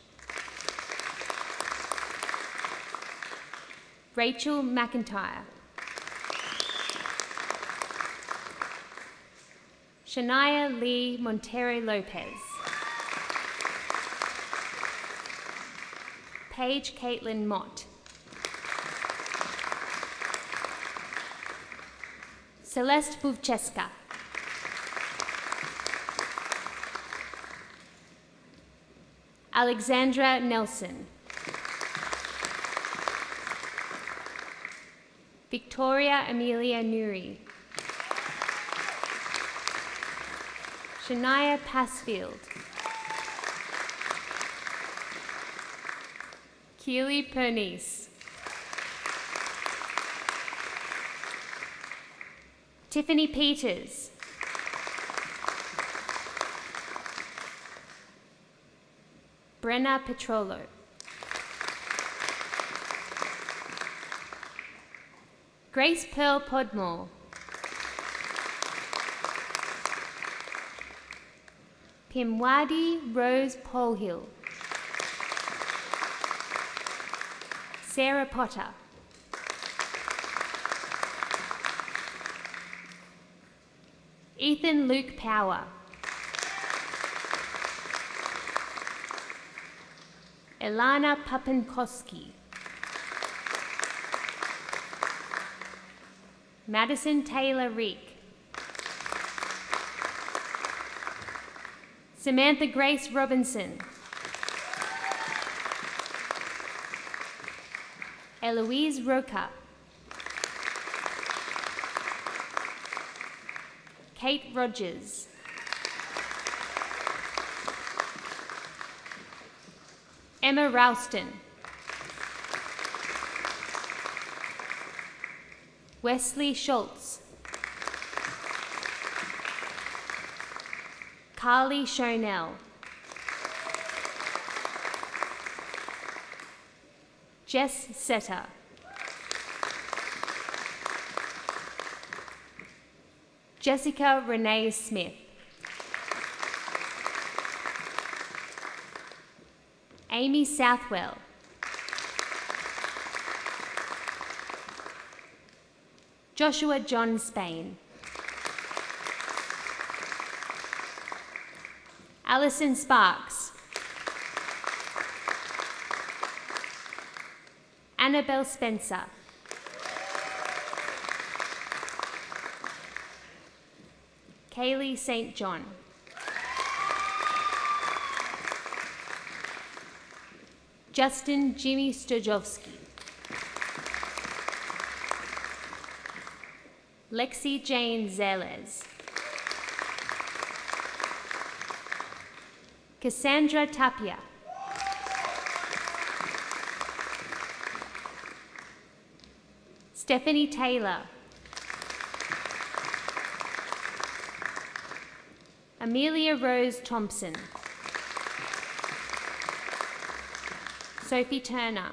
Speaker 7: Rachel McIntyre. Shania Lee Montero Lopez. Paige Caitlin Mott. Celeste Buvcheska. Alexandra Nelson. Victoria Amelia Nuri. Shania Passfield. Keely Pernice. Tiffany Peters. Brenna Petrolo. Grace Pearl Podmore. Pimwadi Rose Polhill. Sarah Potter. Ethan Luke Power. Ilana Papankowski. Madison Taylor Reek. Samantha Grace Robinson. Eloise Roca. Kate Rogers. Emma Ralston. Wesley Schultz. Carly Shonell. Jess Setter. Jessica Renee Smith. Amy Southwell. Joshua John Spain. Alison Sparks. Annabelle Spencer. Kaylee St. John. Justin Jimmy Stojowski. Lexi Jane Zeles. Cassandra Tapia. Stephanie Taylor. Amelia Rose Thompson. Sophie Turner.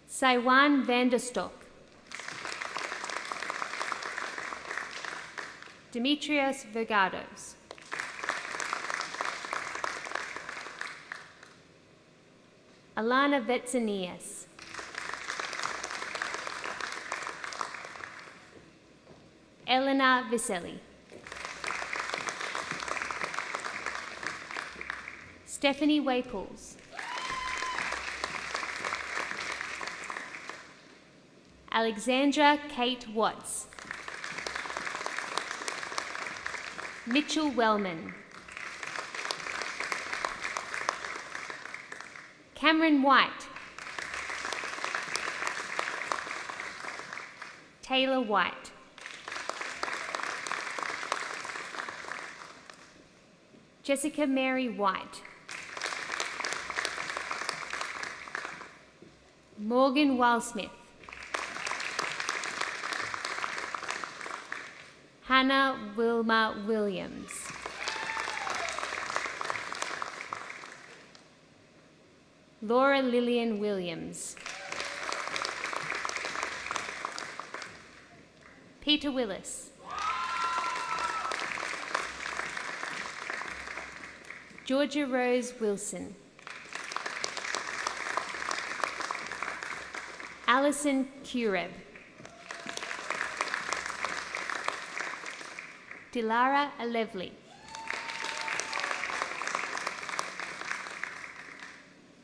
Speaker 7: Saiwan Vanderstock. Demetrios Vergados. Alana Vetsanias. Elena Viselli. Stephanie Waples. Alexandra Kate Watts. Mitchell Wellman. Cameron White. Taylor White. Jessica Mary White. Morgan Wilesmith. Hannah Wilma Williams. Laura Lillian Williams. Peter Willis. Georgia Rose Wilson. Alison Cureb. Dilara Alevli.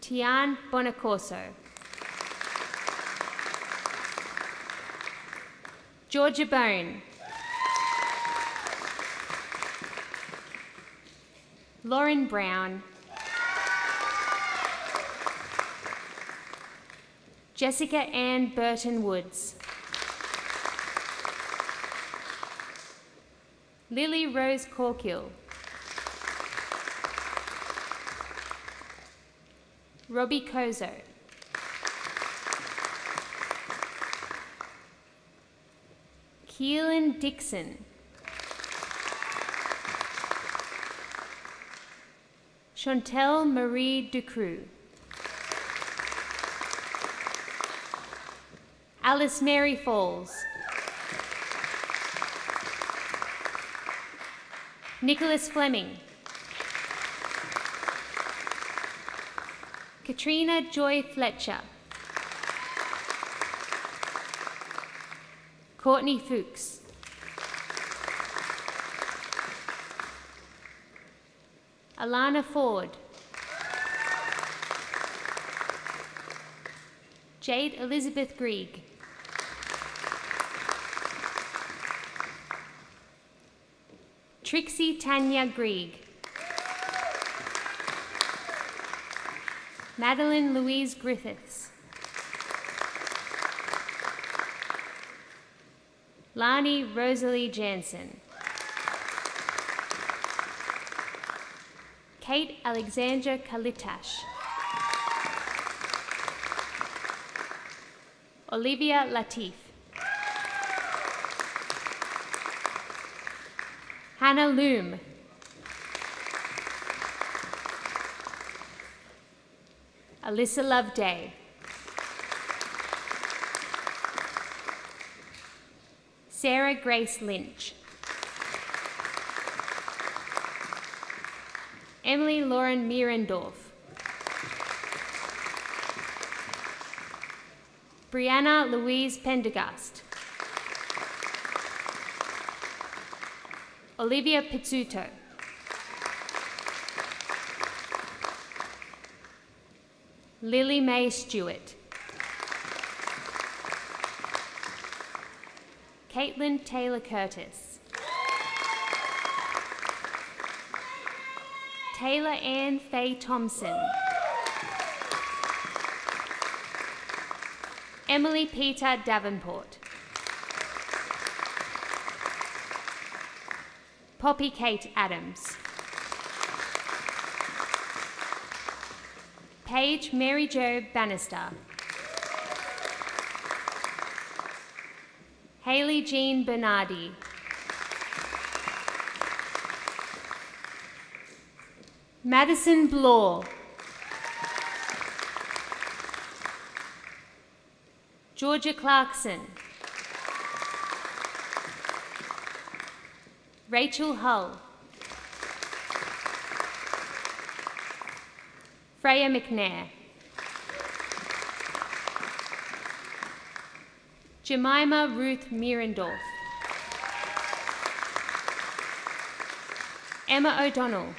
Speaker 7: Tian Bonacorso. Georgia Bone. Lauren Brown. Jessica Ann Burton Woods. Lily Rose Corkill. Robbie Kozo. Keelan Dixon. Chantel Marie Ducroux. Alice Mary Falls. Nicholas Fleming. Katrina Joy Fletcher. Courtney Fuchs. Alana Ford. Jade Elizabeth Grieg. Trixie Tanya Grieg. Madeline Louise Griffiths. Lani Rosalie Jansen. Kate Alexandra Kalitash. Olivia Latif. Hannah Loom. Alyssa Loveday. Sarah Grace Lynch. Emily Lauren Mierendorf. Brianna Louise Pendergast. Olivia Pizzuto. Lily Mae Stewart. Caitlin Taylor Curtis. Taylor Ann Faye Thompson. Emily Peter Davenport. Poppy Kate Adams. Paige Mary Jo Bannister. Hayley Jean Bernardi. Madison Blore. Georgia Clarkson. Rachel Hull. Freya McNair. Jemima Ruth Mierendorf. Emma O'Donnell.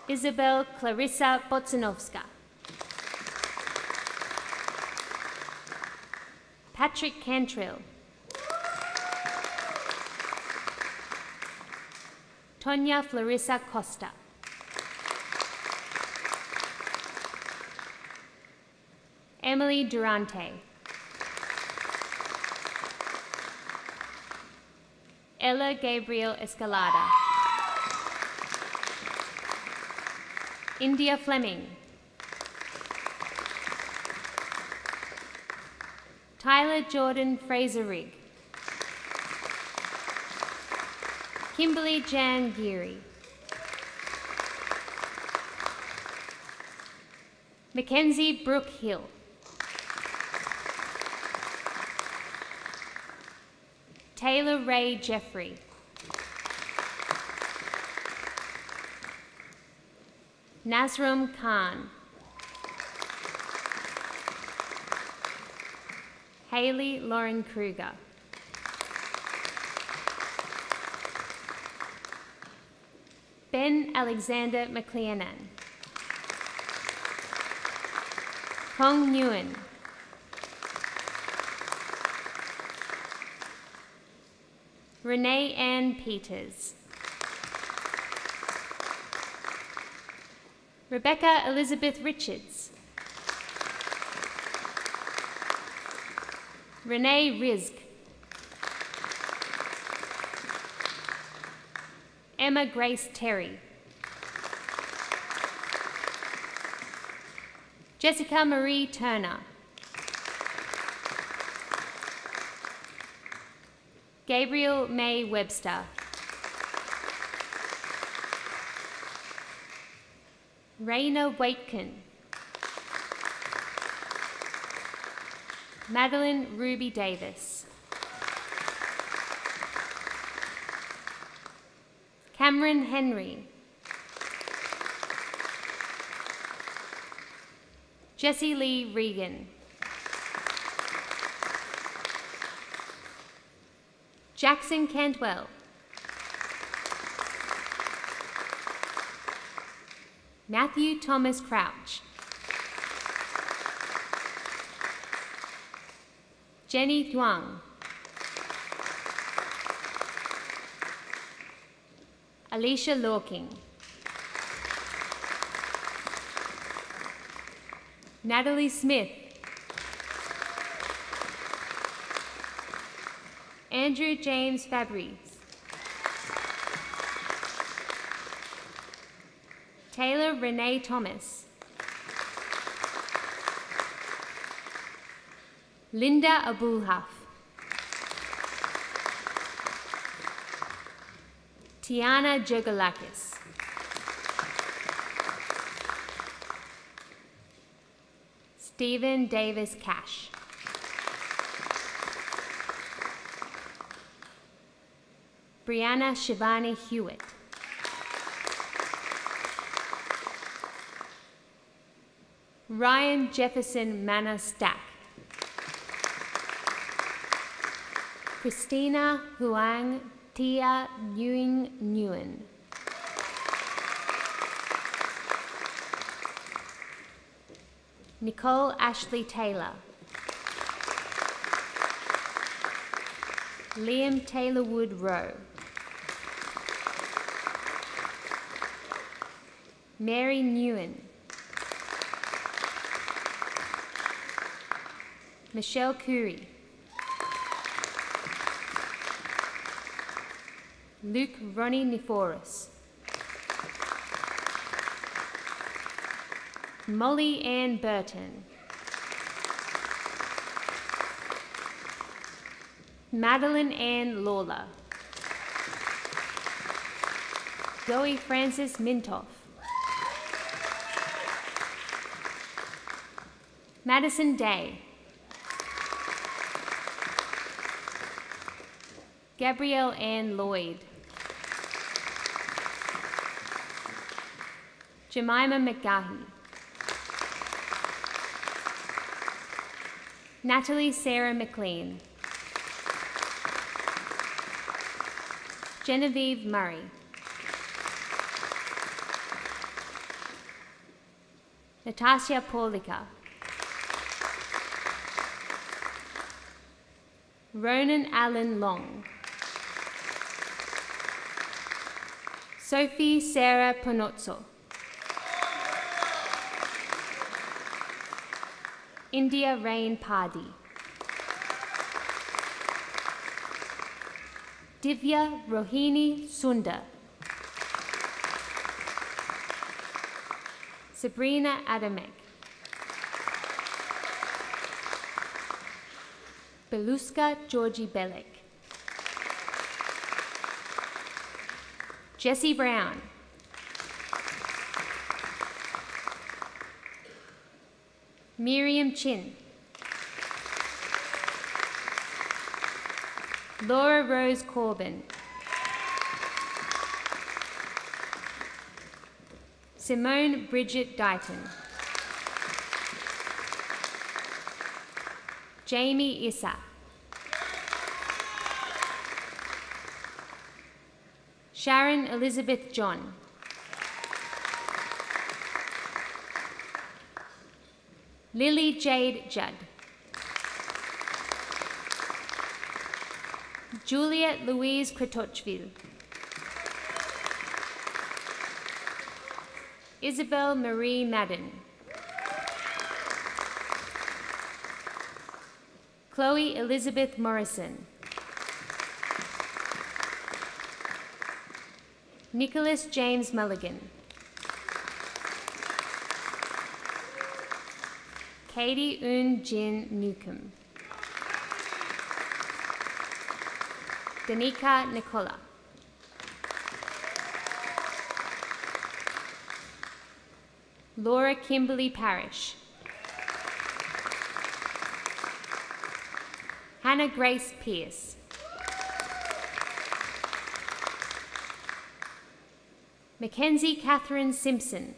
Speaker 7: Isabel Clarissa Botsanovska. Patrick Cantrill. Tonya Florissa Costa. Emily Durante. Ella Gabriel Escalada. India Fleming. Tyler Jordan Fraser-Rigg. Kimberly Jan Geary. Mackenzie Brooke Hill. Taylor Ray Jeffrey. Nasrum Khan. Haley Lauren Kruger. Ben Alexander McLeonan. Kong Nguyen. Renee Ann Peters. Rebecca Elizabeth Richards. Renee Rizk. Emma Grace Terry. Jessica Marie Turner. Gabriel May Webster. Raina Waitkin. Madeline Ruby Davis. Cameron Henry. Jessie Lee Regan. Jackson Cantwell. Matthew Thomas Crouch. Jenny Thuang. Alicia Lorking. Natalie Smith. Andrew James Fabries. Taylor Renee Thomas. Linda Abulhaf. Tiana Jogalakis. Stephen Davis Cash. Brianna Shivani Hewitt. Ryan Jefferson Manor Stack. Christina Huang Tia Nguyen Nguyen. Nicole Ashley Taylor. Liam Taylor Wood Rowe. Mary Nguyen. Michelle Curry. Luke Ronnie Niforis. Molly Ann Burton. Madeline Ann Lawler. Zoe Frances Mintoff. Madison Day. Gabrielle Ann Lloyd. Jemima McGahey. Natalie Sarah McLean. Genevieve Murray. Natasha Paulika. Ronan Allen Long. Sophie Sarah Ponozzo. India Rain Padi. Divya Rohini Sundar. Sabrina Adamek. Beluska Georgie Bellick. Jessie Brown. Miriam Chin. Laura Rose Corbin. Simone Bridget Dighton. Jamie Issa. Sharon Elizabeth John. Lily Jade Judd. Juliet Louise Kratochville. Isabel Marie Madden. Chloe Elizabeth Morrison. Nicholas James Mulligan. Katie Eun Jin Newcomb. Danica Nicola. Laura Kimberly Parrish. Hannah Grace Pierce. Mackenzie Catherine Simpson.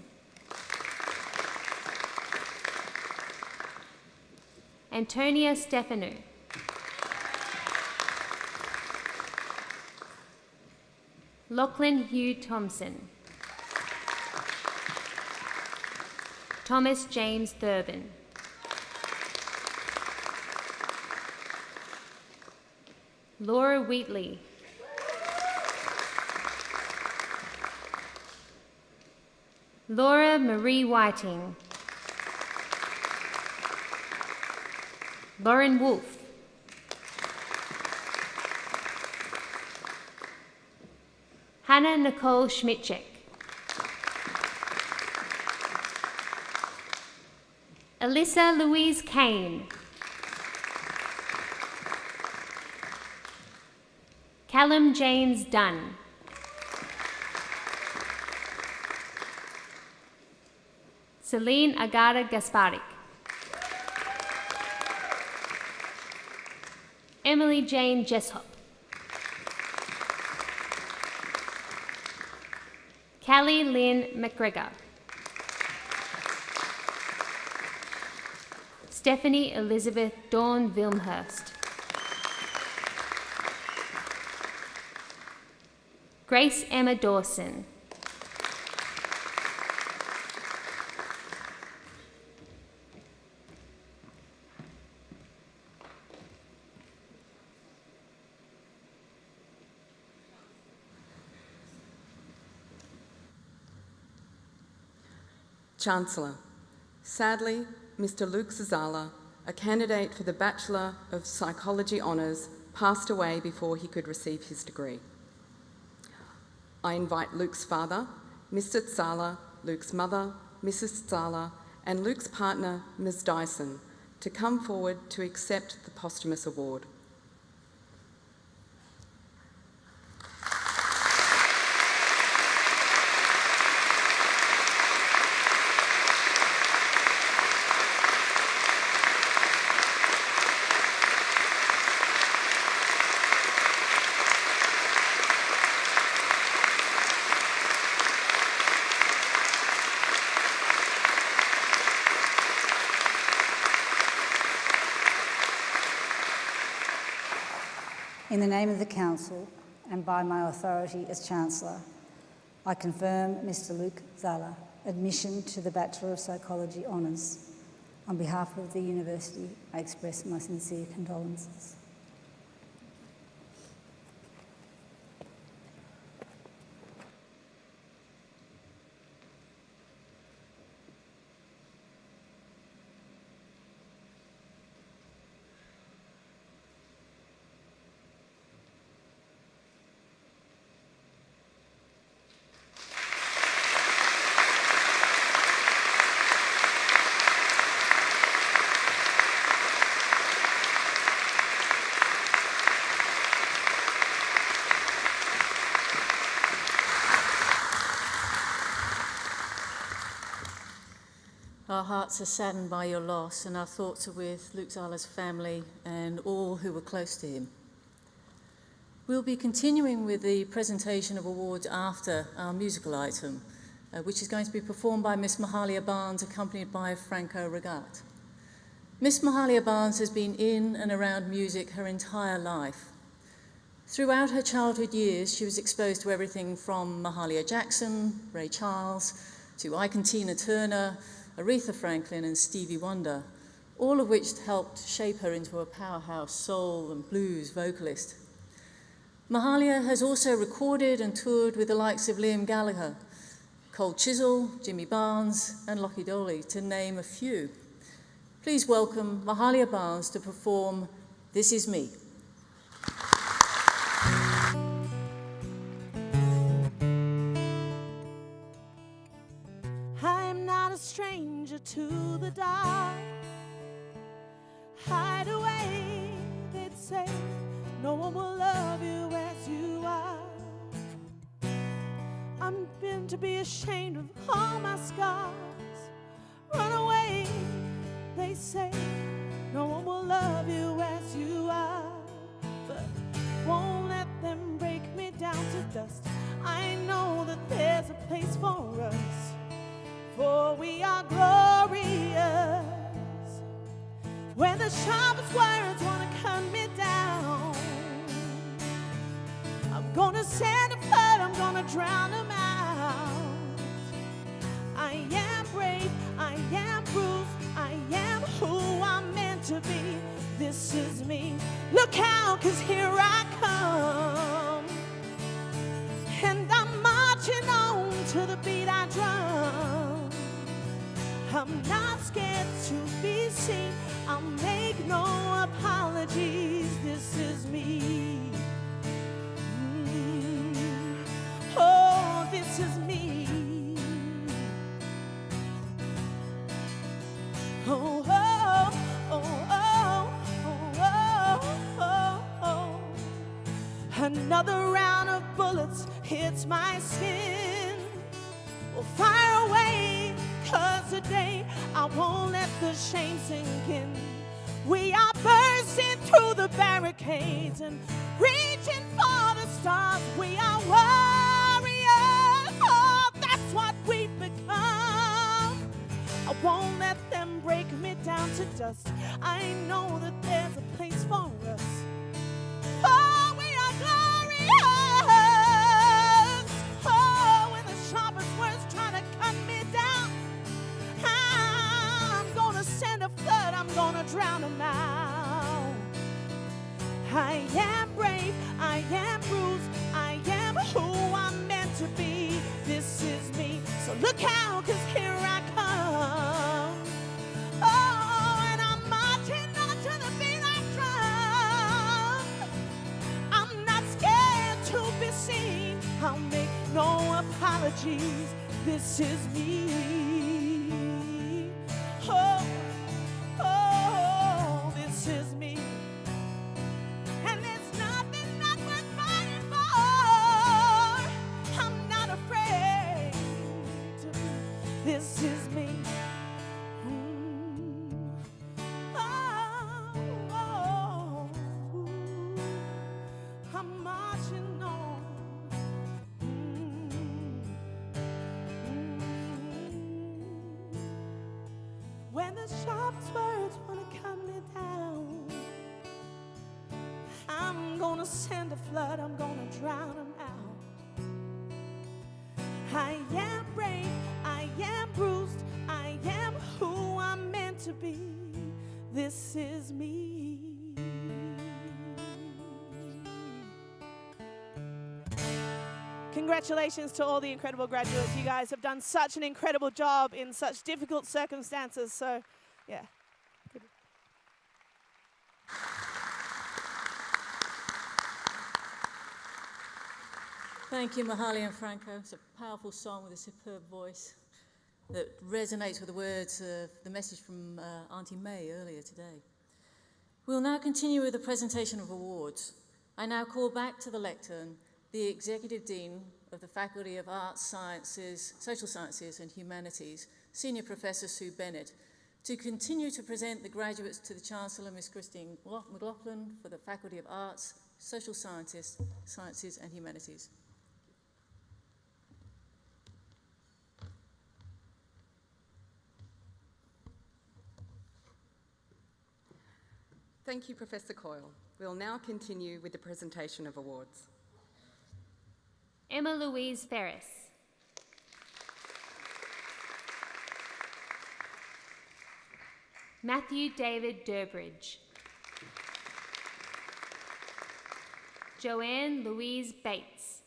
Speaker 7: Antonia Stefanu. Lachlan Hugh Thompson. Thomas James Thurbin. Laura Wheatley. Laura Marie Whiting. Lauren Wolfe. Hannah Nicole Schmidczyk. Alyssa Louise Kane. Callum James Dunn. Celine Agata Gasparic. Emily Jane Jessop. Callie Lynn McGregor. Stephanie Elizabeth Dawn Vilmhurst. Grace Emma Dawson.
Speaker 6: Chancellor, sadly, Mr. Luke Zazala, a candidate for the Bachelor of Psychology Honours, passed away before he could receive his degree. I invite Luke's father, Mr. Zala, Luke's mother, Mrs. Zala, and Luke's partner, Ms. Dyson, to come forward to accept the posthumous award.
Speaker 5: In the name of the Council and by my authority as Chancellor, I confirm Mr. Luke Zala admission to the Bachelor of Psychology Honours. On behalf of the University, I express my sincere condolences.
Speaker 4: Our hearts are saddened by your loss, and our thoughts are with Luke Zala's family and all who were close to him. We'll be continuing with the presentation of awards after our musical item, which is going to be performed by Miss Mahalia Barnes, accompanied by Franco Regat. Miss Mahalia Barnes has been in and around music her entire life. Throughout her childhood years, she was exposed to everything from Mahalia Jackson, Ray Charles, to Ike and Tina Turner, Aretha Franklin and Stevie Wonder, all of which helped shape her into a powerhouse soul and blues vocalist. Mahalia has also recorded and toured with the likes of Liam Gallagher, Cold Chisel, Jimmy Barnes and Lockie Doley, to name a few. Please welcome Mahalia Barnes to perform This Is Me.
Speaker 8: Stranger to the dark, hide away, they'd say, no one will love you as you are. I'm been to be ashamed of all my scars, run away, they say, No one will love you as you are, but won't let them break me down to dust. I know that there's a place for us, for we are glorious. When the sharpest words want to cut me down, I'm gonna send a flood, I'm gonna drown them out. I am brave, I am bruised, I am who I'm meant to be. This is me. Look out, 'cause here I come. And I'm marching on to the beat I drum. I'm not scared to be seen. I'll make no apologies. This is me. Oh, this is me. Oh, oh, oh, oh, oh, oh, oh. Another round of bullets hits my skin. Will fire away, 'cause today I won't let the shame sink in. We are bursting through the barricades and reaching for the stars. We are warriors, oh, that's what we've become. I won't let them break me down to dust. I know that there's a place for us. Oh, we are glorious. Oh, when the sharpest words try to cut me down, I'm gonna send a flood, I'm gonna drown them out. I am brave, I am bruised, I am who I'm meant to be. This is me. So look out, 'cause here I come. Oh, and I'm marching on to the beat I drum. I'm not scared to be seen. I'll make no apologies. This is me. Oh, oh, this is me. And there's nothing not worth fighting for. I'm not afraid to be. This is me. Oh, oh, I'm marching on. When the sharpest words want to cut me down, I'm gonna send a flood, I'm gonna drown them out. I am brave, I am bruised, I am who I'm meant to be. This is me. Congratulations to all the incredible graduates. You guys have done such an incredible job in such difficult circumstances. So, yeah. Good.
Speaker 4: Thank you, Mahali and Franco. It's a powerful song with a superb voice that resonates with the words of the message from Auntie May earlier today. We'll now continue with the presentation of awards. I now call back to the lectern the Executive Dean of the Faculty of Arts, Sciences, Social Sciences and Humanities, Senior Professor Sue Bennett, to continue to present the graduates to the Chancellor, Ms. Christine McLaughlin, for the Faculty of Arts, Social Sciences and Humanities.
Speaker 6: Thank you, Professor Coyle. We'll now continue with the presentation of awards.
Speaker 7: Emma Louise Ferris. Matthew David Durbridge. Joanne Louise Bates.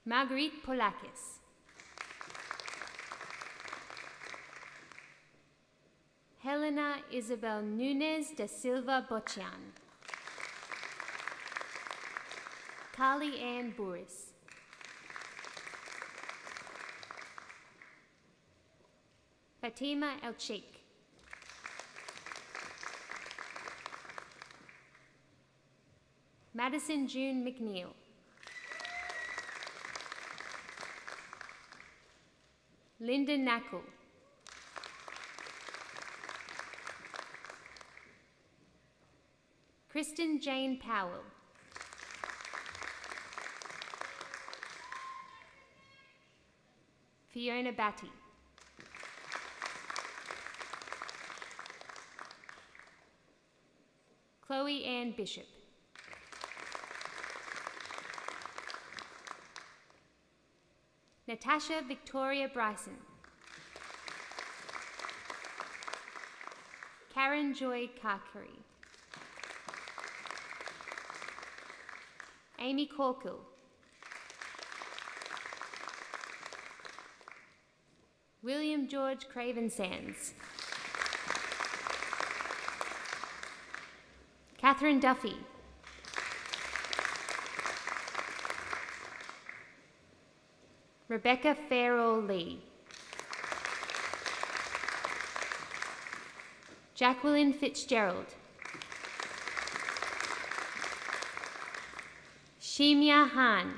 Speaker 7: Marguerite Polakis. Helena Isabel Nunes da Silva Bochian. Carly Ann Burris. Fatima El-Sheikh. Madison June McNeil. Linda Knackle. Kristen Jane Powell. Fiona Batty. Chloe Ann Bishop. Natasha Victoria Bryson. Karen Joy Karkari. Amy Corkill. William George Craven Sands. Catherine Duffy. Rebecca Farrell Lee. Jacqueline Fitzgerald. Shimya Han.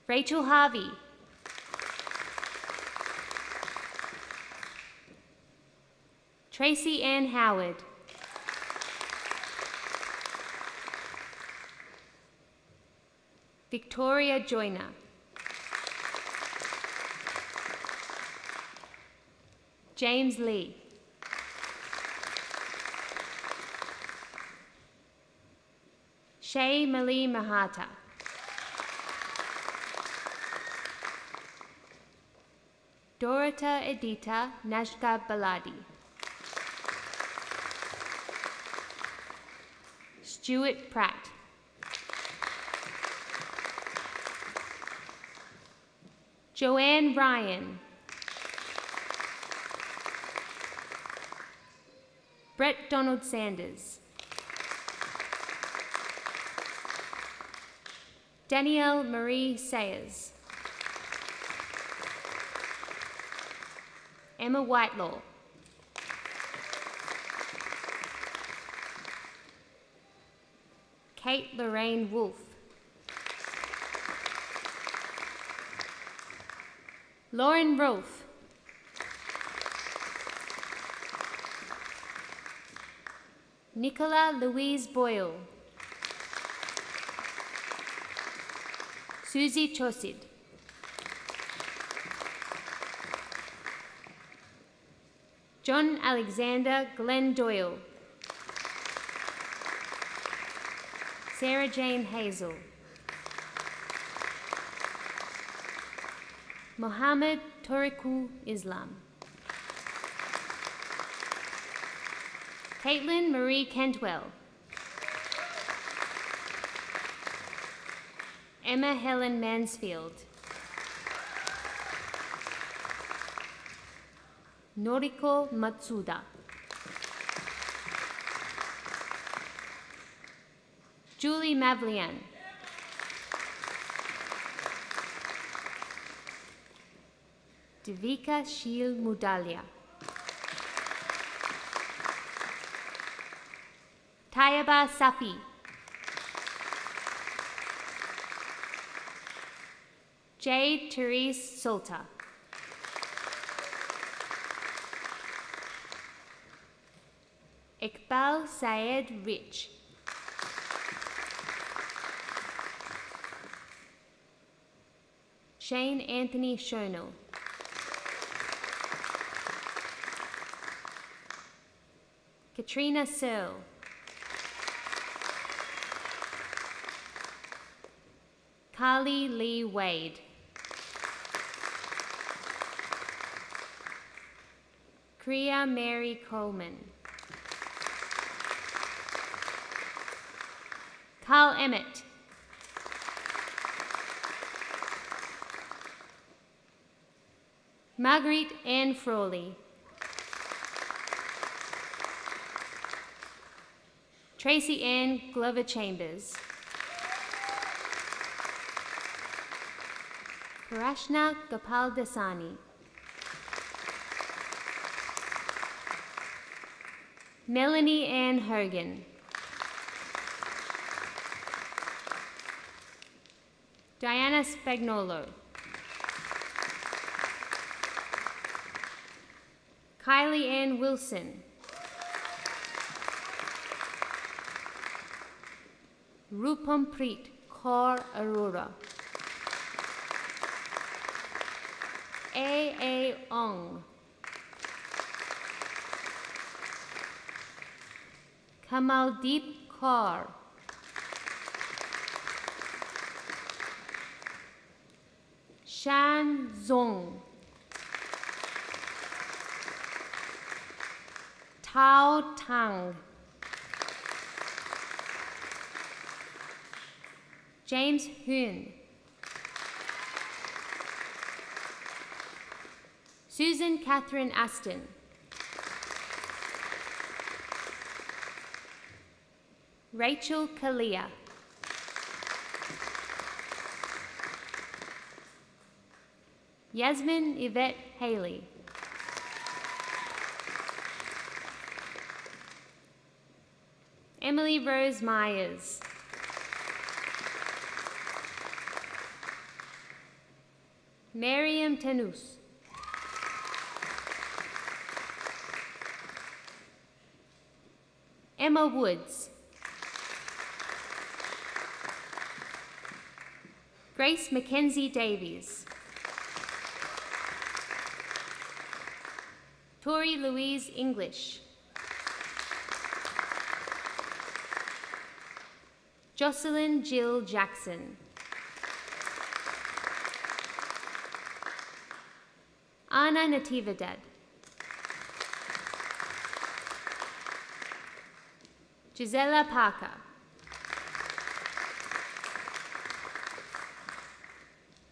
Speaker 7: Rachel Harvey. Tracy Ann Howard. Victoria Joyner. James Lee. Shay Mali Mahata. Dorota Edita Nashka Baladi. Stuart Pratt. Joanne Ryan. Brett Donald Sanders. Danielle Marie Sayers. Emma Whitelaw. Kate Lorraine Wolfe. Lauren Rolfe. Nicola Louise Boyle. Susie Chosid. John Alexander Glenn Doyle. Sarah Jane Hazel. Mohammed Toriku Islam. Caitlin Marie Cantwell. Emma Helen Mansfield. Noriko Matsuda. Julie Mavlian. Devika Shil Mudalia. Tayaba Safi. Jade Therese Solta. Iqbal Syed Rich. Shane Anthony Schoenel. Katrina Searle. Carly Lee Wade. Kriya Mary Coleman. Carl Emmett. Marguerite Ann Frawley. Tracy Ann Glover Chambers. Parashna Gopal Dasani. Melanie Ann Hogan. Diana Spagnolo. Kylie Ann Wilson. Rupam Preet Kaur Arora. A. Ong. Kamaldeep Kaur. Shan Zong. Tao Tang. James Hoon. Susan Catherine Aston. Rachel Kalia. Yasmin Yvette Haley. Emily Rose Myers. Miriam Tenus. Emma Woods. Grace Mackenzie Davies. Tori Louise English. Jocelyn Jill Jackson. Anna Natividad. Gisela Parker.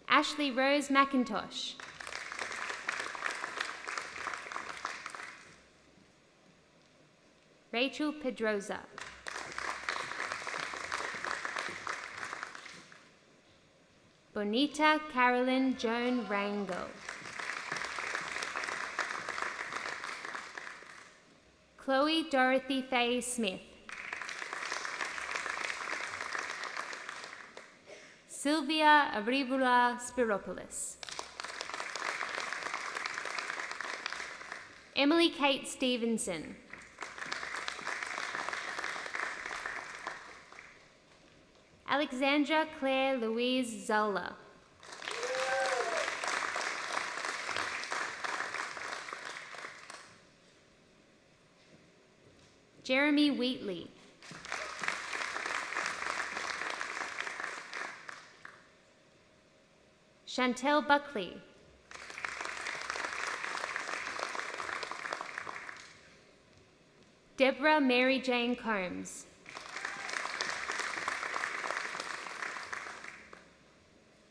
Speaker 7: Ashley Rose McIntosh. Rachel Pedroza. Bonita Carolyn Joan Rango. Chloe Dorothy Faye Smith. Sylvia Arivula Spiropoulos. Emily Kate Stevenson. Alexandra Claire Louise Zola. Jeremy Wheatley. Chantel Buckley. Deborah Mary Jane Combs.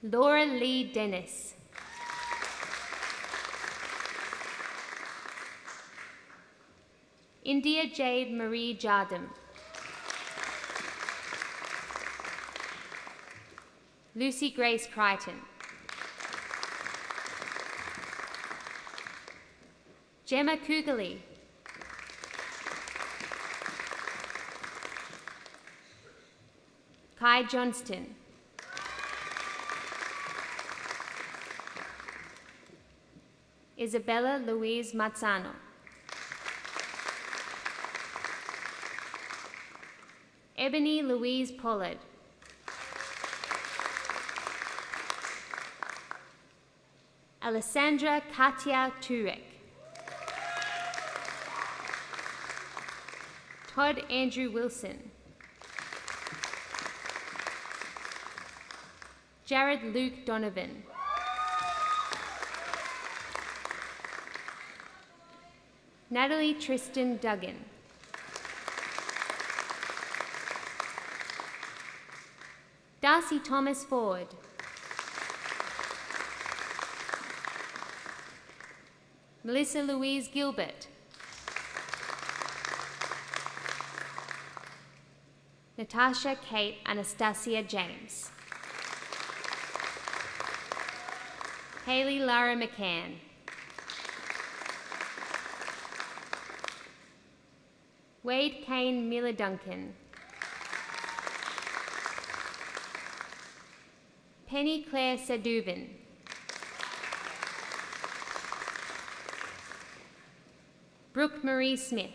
Speaker 7: Laura Lee Dennis. India Jade Marie Jardim. Lucy Grace Crichton. Gemma Kugali. Kai Johnston. Isabella Louise Mazzano. Ebony Louise Pollard. Alessandra Katia Turek. Todd Andrew Wilson. Jared Luke Donovan. Natalie Tristan Duggan. Darcy Thomas Ford. Melissa Louise Gilbert. Natasha Kate Anastasia James. Hayley Lara McCann. Wade Kane Miller Duncan. Penny Claire Sadubin. Brooke Marie Smith.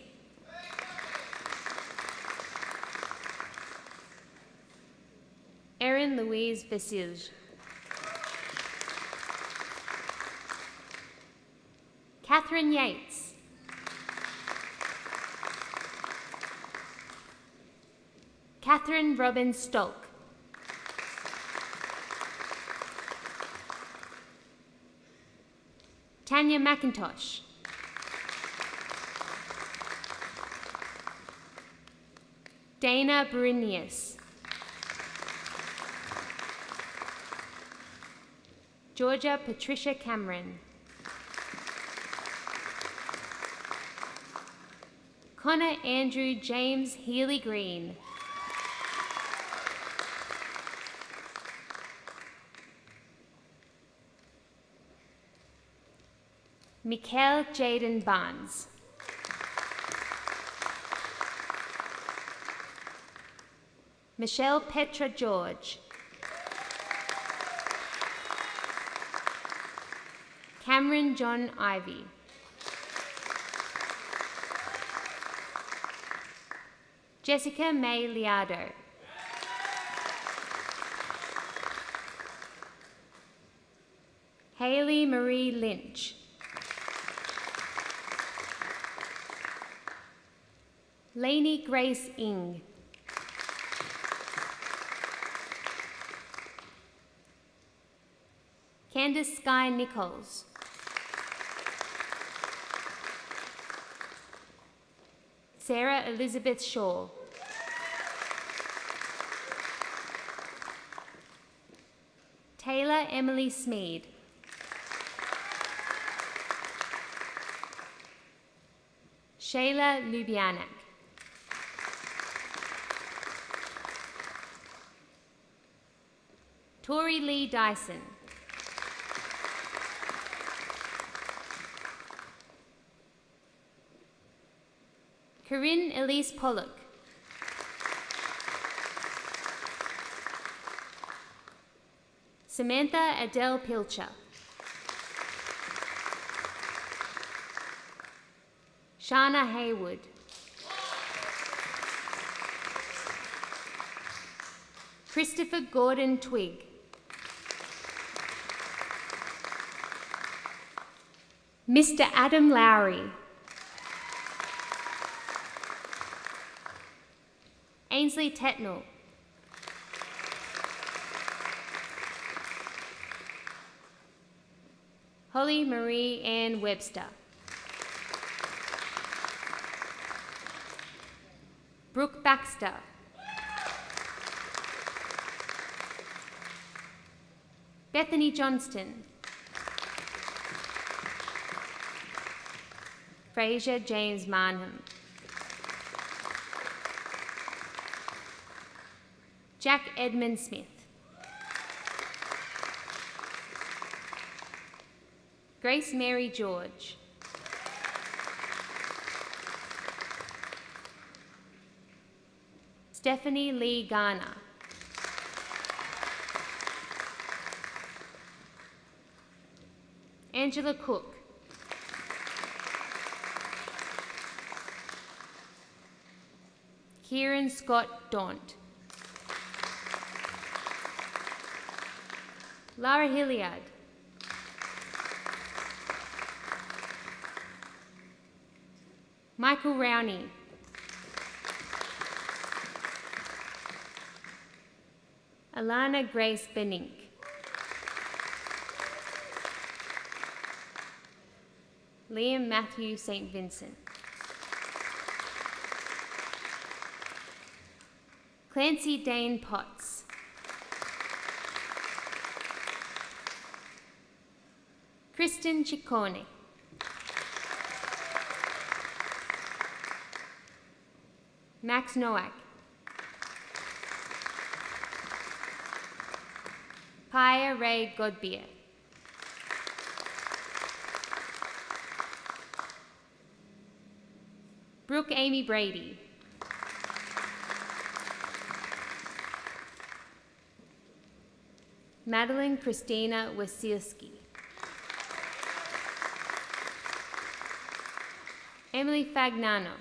Speaker 7: Erin Louise Vasilj. Catherine Yates. Catherine Robin Stolk. Tanya McIntosh. Dana Berenius. Georgia Patricia Cameron. Connor Andrew James Healy Green. Mikhail Jaden Barnes. Michelle Petra George. Cameron John Ivy. Jessica May Liardo. Hayley Marie Lynch. Lainey Grace Ing. Candice Sky Nichols. Sarah Elizabeth Shaw. Taylor Emily Smead. Shayla Lubianak. Tori Lee Dyson. Corinne Elise Pollock. Samantha Adele Pilcher. Shana Haywood. Christopher Gordon Twigg. Mr. Adam Lowry. Ainsley Tetnall. Holly Marie Ann Webster. Brooke Baxter. Bethany Johnston. Fraser James Marnham. Jack Edmund Smith. Grace Mary George. Stephanie Lee Garner. Angela Cook. Kieran Scott Daunt. Lara Hilliard. Michael Rowney. Alana Grace Benink. Liam Matthew St. Vincent. Clancy Dane Potts. Kristen Ciccone. Max Nowak. Pia Ray Godbeer. Brooke Amy Brady. Madeline Christina Wasilski. Emily Fagnano.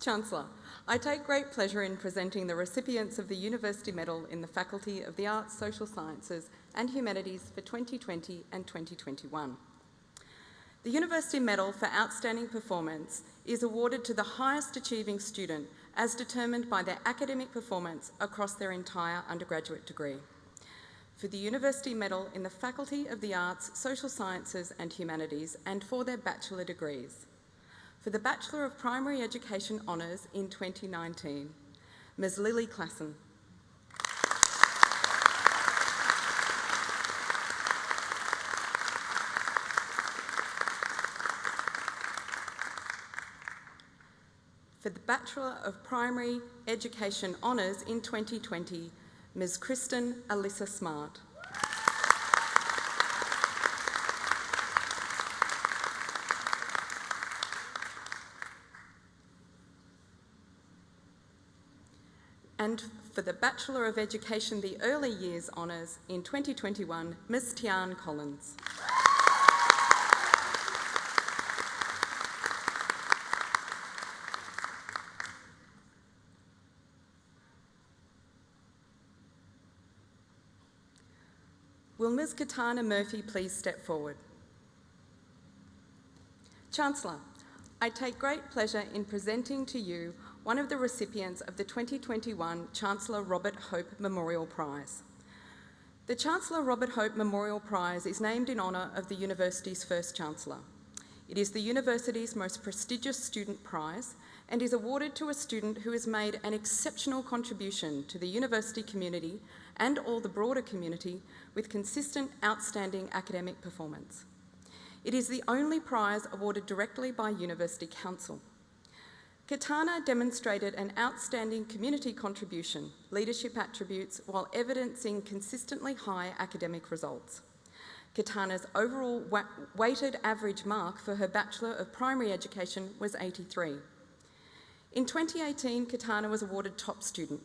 Speaker 6: Chancellor, I take great pleasure in presenting the recipients of the University Medal in the Faculty of the Arts, Social Sciences and Humanities for 2020 and 2021. The University Medal for Outstanding Performance is awarded to the highest achieving student as determined by their academic performance across their entire undergraduate degree. For the University Medal in the Faculty of the Arts, Social Sciences and Humanities and for their bachelor degrees. For the Bachelor of Primary Education Honours in 2019, Ms. Lily Klassen. For the Bachelor of Primary Education Honours in 2020, Ms. Kristen Alyssa Smart. And for the Bachelor of Education, the Early Years Honours in 2021, Ms. Tian Collins. Will Ms. Katana Murphy please step forward? Chancellor, I take great pleasure in presenting to you one of the recipients of the 2021 Chancellor Robert Hope Memorial Prize. The Chancellor Robert Hope Memorial Prize is named in honour of the university's first Chancellor. It is the university's most prestigious student prize and is awarded to a student who has made an exceptional contribution to the university community and all the broader community with consistent, outstanding academic performance. It is the only prize awarded directly by University Council. Katana demonstrated an outstanding community contribution, leadership attributes, while evidencing consistently high academic results. Katana's overall weighted average mark for her Bachelor of Primary Education was 83. In 2018, Katana was awarded Top Student.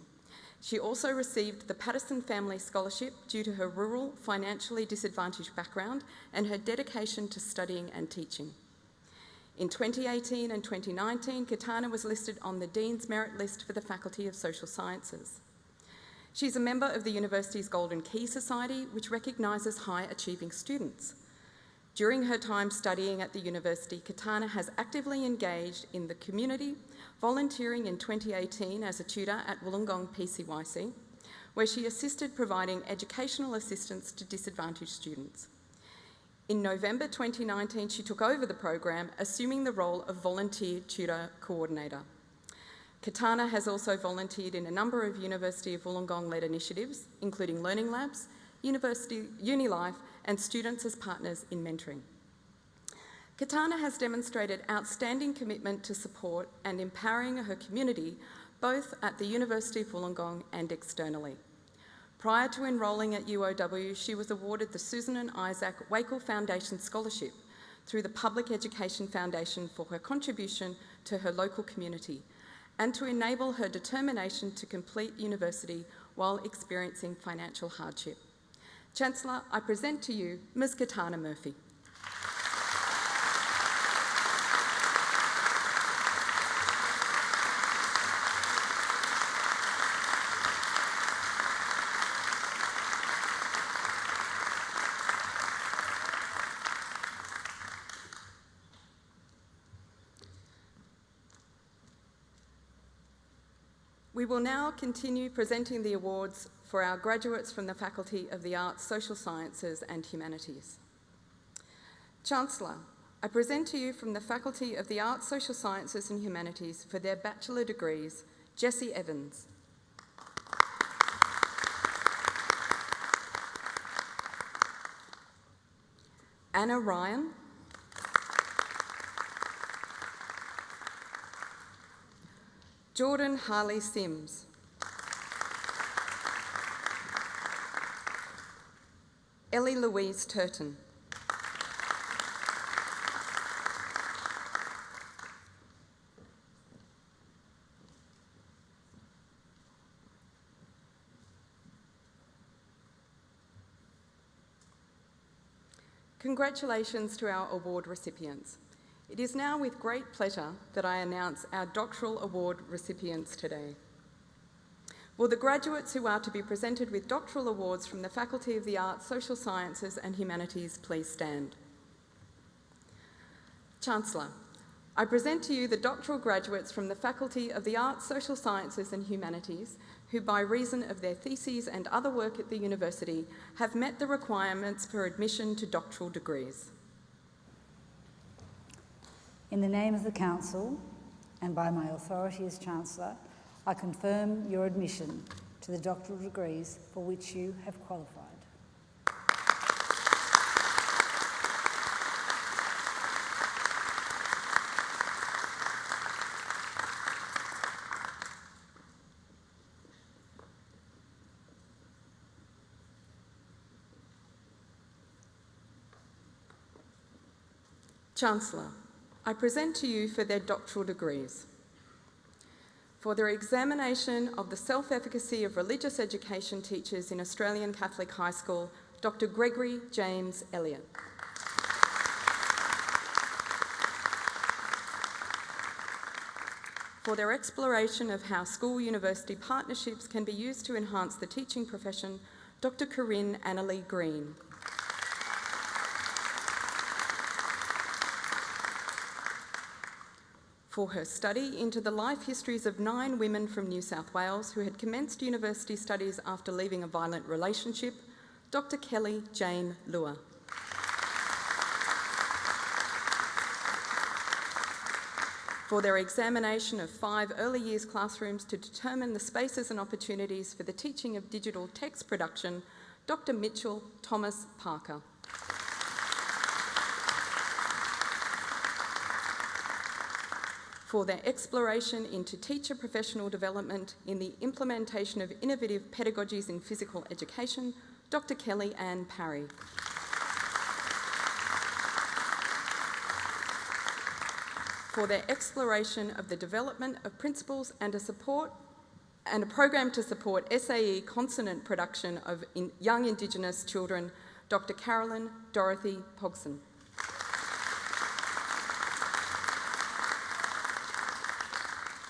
Speaker 6: She also received the Patterson Family Scholarship due to her rural, financially disadvantaged background and her dedication to studying and teaching. In 2018 and 2019, Katana was listed on the Dean's Merit List for the Faculty of Social Sciences. She's a member of the university's Golden Key Society, which recognises high-achieving students. During her time studying at the university, Katana has actively engaged in the community, volunteering in 2018 as a tutor at Wollongong PCYC, where she assisted providing educational assistance to disadvantaged students. In November 2019, she took over the program, assuming the role of Volunteer Tutor Coordinator. Katana has also volunteered in a number of University of Wollongong-led initiatives, including Learning Labs, University UniLife, and Students as Partners in Mentoring. Katana has demonstrated outstanding commitment to support and empowering her community, both at the University of Wollongong and externally. Prior to enrolling at UOW, she was awarded the Susan and Isaac Wakel Foundation Scholarship through the Public Education Foundation for her contribution to her local community and to enable her determination to complete university while experiencing financial hardship. Chancellor, I present to you Ms. Katana Murphy. We will now continue presenting the awards for our graduates from the Faculty of the Arts, Social Sciences and Humanities. Chancellor, I present to you from the Faculty of the Arts, Social Sciences and Humanities for their bachelor degrees, Jessie Evans. Anna Ryan. Jordan Harley Sims. Ellie Louise Turton. Congratulations to our award recipients. It is now with great pleasure that I announce our Doctoral Award recipients today. Will the graduates who are to be presented with doctoral awards from the Faculty of the Arts, Social Sciences and Humanities please stand? Chancellor, I present to you the doctoral graduates from the Faculty of the Arts, Social Sciences and Humanities who, by reason of their theses and other work at the university, have met the requirements for admission to doctoral degrees.
Speaker 5: In the name of the Council, and by my authority as Chancellor, I confirm your admission to the doctoral degrees for which you have qualified.
Speaker 6: Chancellor, I present to you for their doctoral degrees. For their examination of the self-efficacy of religious education teachers in Australian Catholic High School, Dr. Gregory James Elliott. For their exploration of how school-university partnerships can be used to enhance the teaching profession, Dr. Corinne Annalie Green. For her study into the life histories of 9 women from New South Wales who had commenced university studies after leaving a violent relationship, Dr. Kelly Jane Lua. For their examination of 5 early years classrooms to determine the spaces and opportunities for the teaching of digital text production, Dr. Mitchell Thomas Parker. For their exploration into teacher professional development in the implementation of innovative pedagogies in physical education, Dr. Kelly Ann Parry. For their exploration of the development of principles and a program to support SAE consonant production of young Indigenous children, Dr. Carolyn Dorothy Pogson.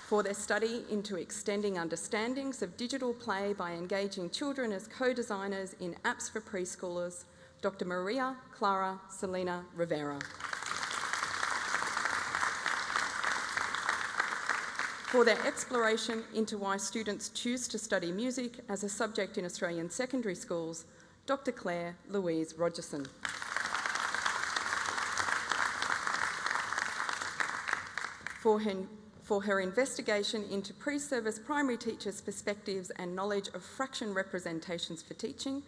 Speaker 6: For their study into extending understandings of digital play by engaging children as co-designers in apps for preschoolers, Dr. Maria Clara Selena Rivera. For their exploration into why students choose to study music as a subject in Australian secondary schools, Dr. Claire Louise Rogerson. For her investigation into pre-service primary teachers' perspectives and knowledge of fraction representations for teaching,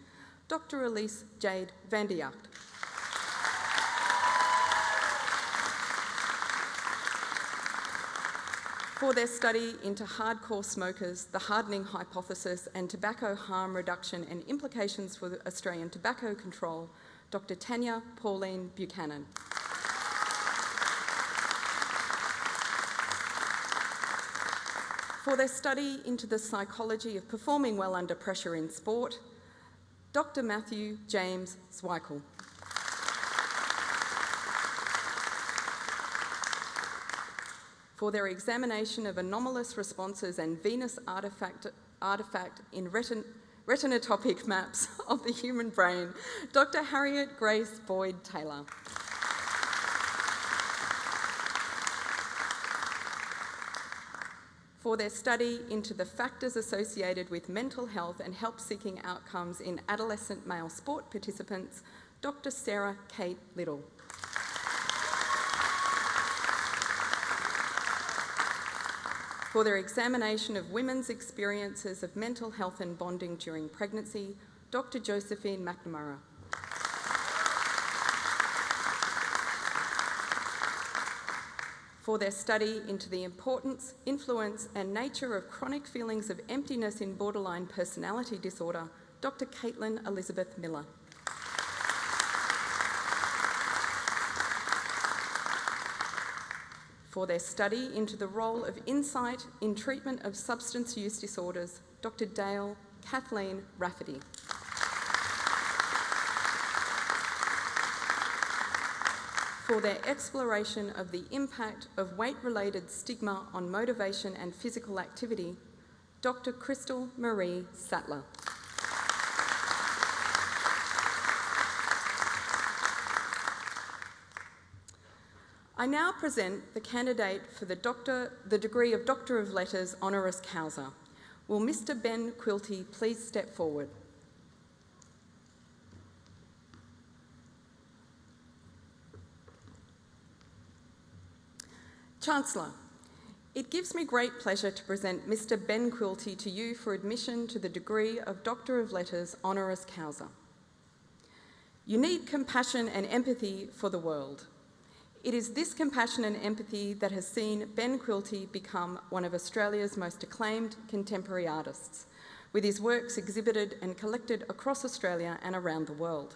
Speaker 6: Dr. Elise Jade van der Jacht. For their study into hardcore smokers, the hardening hypothesis and tobacco harm reduction and implications for Australian tobacco control, Dr. Tanya Pauline Buchanan. For their study into the psychology of performing well under pressure in sport, Dr. Matthew James Zweikel. For their examination of anomalous responses and venous artefact in retinotopic maps of the human brain, Dr. Harriet Grace Boyd Taylor. For their study into the factors associated with mental health and help-seeking outcomes in adolescent male sport participants, Dr. Sarah Kate Little. For their examination of women's experiences of mental health and bonding during pregnancy, Dr. Josephine McNamara. For their study into the importance, influence and nature of chronic feelings of emptiness in borderline personality disorder, Dr. Caitlin Elizabeth Miller. For their study into the role of insight in treatment of substance use disorders, Dr. Dale Kathleen Rafferty. for their exploration of the impact of weight-related stigma on motivation and physical activity, Dr. Crystal Marie Sattler. I now present the candidate for the degree of Doctor of Letters honoris causa. Will Mr. Ben Quilty please step forward? Chancellor, it gives me great pleasure to present Mr. Ben Quilty to you for admission to the degree of Doctor of Letters honoris causa. You need compassion and empathy for the world. It is this compassion and empathy that has seen Ben Quilty become one of Australia's most acclaimed contemporary artists, with his works exhibited and collected across Australia and around the world.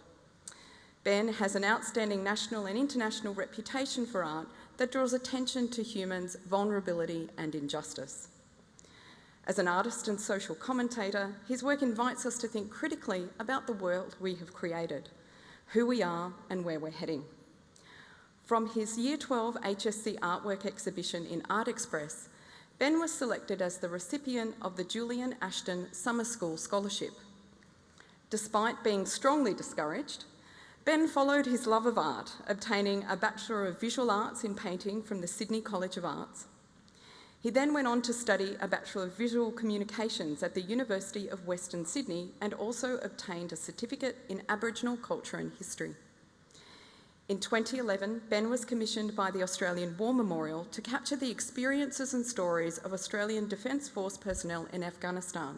Speaker 6: Ben has an outstanding national and international reputation for art that draws attention to humans' vulnerability and injustice. As an artist and social commentator, his work invites us to think critically about the world we have created, who we are and where we're heading. From his Year 12 HSC artwork exhibition in Art Express, Ben was selected as the recipient of the Julian Ashton Summer School Scholarship. Despite being strongly discouraged, Ben followed his love of art, obtaining a Bachelor of Visual Arts in Painting from the Sydney College of Arts. He then went on to study a Bachelor of Visual Communications at the University of Western Sydney and also obtained a certificate in Aboriginal Culture and History. In 2011, Ben was commissioned by the Australian War Memorial to capture the experiences and stories of Australian Defence Force personnel in Afghanistan.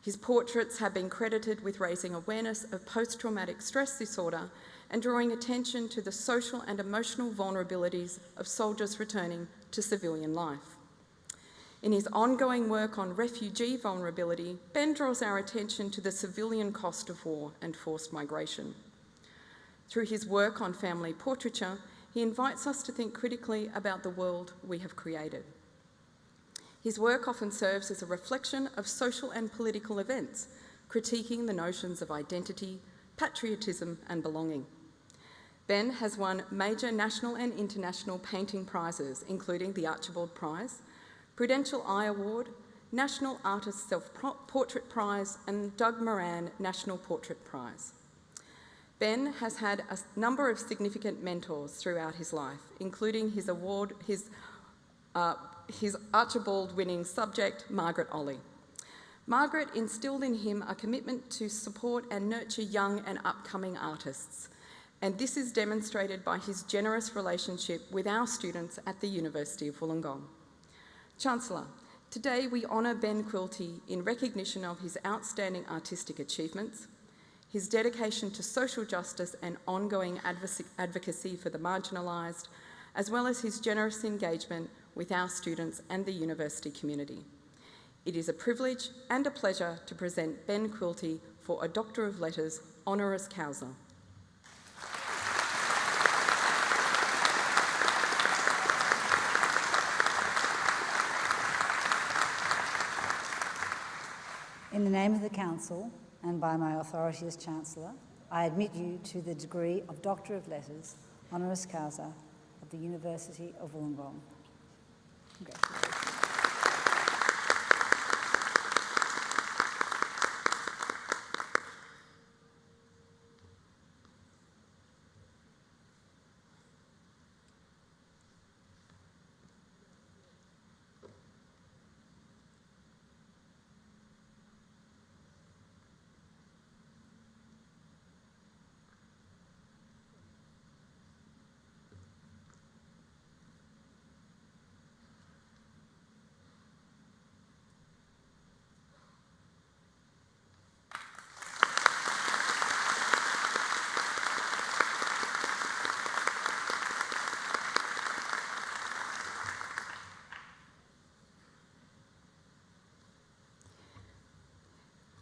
Speaker 6: His portraits have been credited with raising awareness of post-traumatic stress disorder and drawing attention to the social and emotional vulnerabilities of soldiers returning to civilian life. In his ongoing work on refugee vulnerability, Ben draws our attention to the civilian cost of war and forced migration. Through his work on family portraiture, he invites us to think critically about the world we have created. His work often serves as a reflection of social and political events, critiquing the notions of identity, patriotism and belonging. Ben has won major national and international painting prizes, including the Archibald Prize, Prudential Eye Award, National Artist Self-Portrait Prize and Doug Moran National Portrait Prize. Ben has had a number of significant mentors throughout his life, including his Archibald-winning subject, Margaret Olley. Margaret instilled in him a commitment to support and nurture young and upcoming artists, and this is demonstrated by his generous relationship with our students at the University of Wollongong. Chancellor, today we honour Ben Quilty in recognition of his outstanding artistic achievements, his dedication to social justice and ongoing advocacy for the marginalised, as well as his generous engagement with our students and the university community. It is a privilege and a pleasure to present Ben Quilty for a Doctor of Letters honoris causa.
Speaker 5: In the name of the Council, and by my authority as Chancellor, I admit you to the degree of Doctor of Letters, honoris causa, at the University of Wollongong. Congratulations.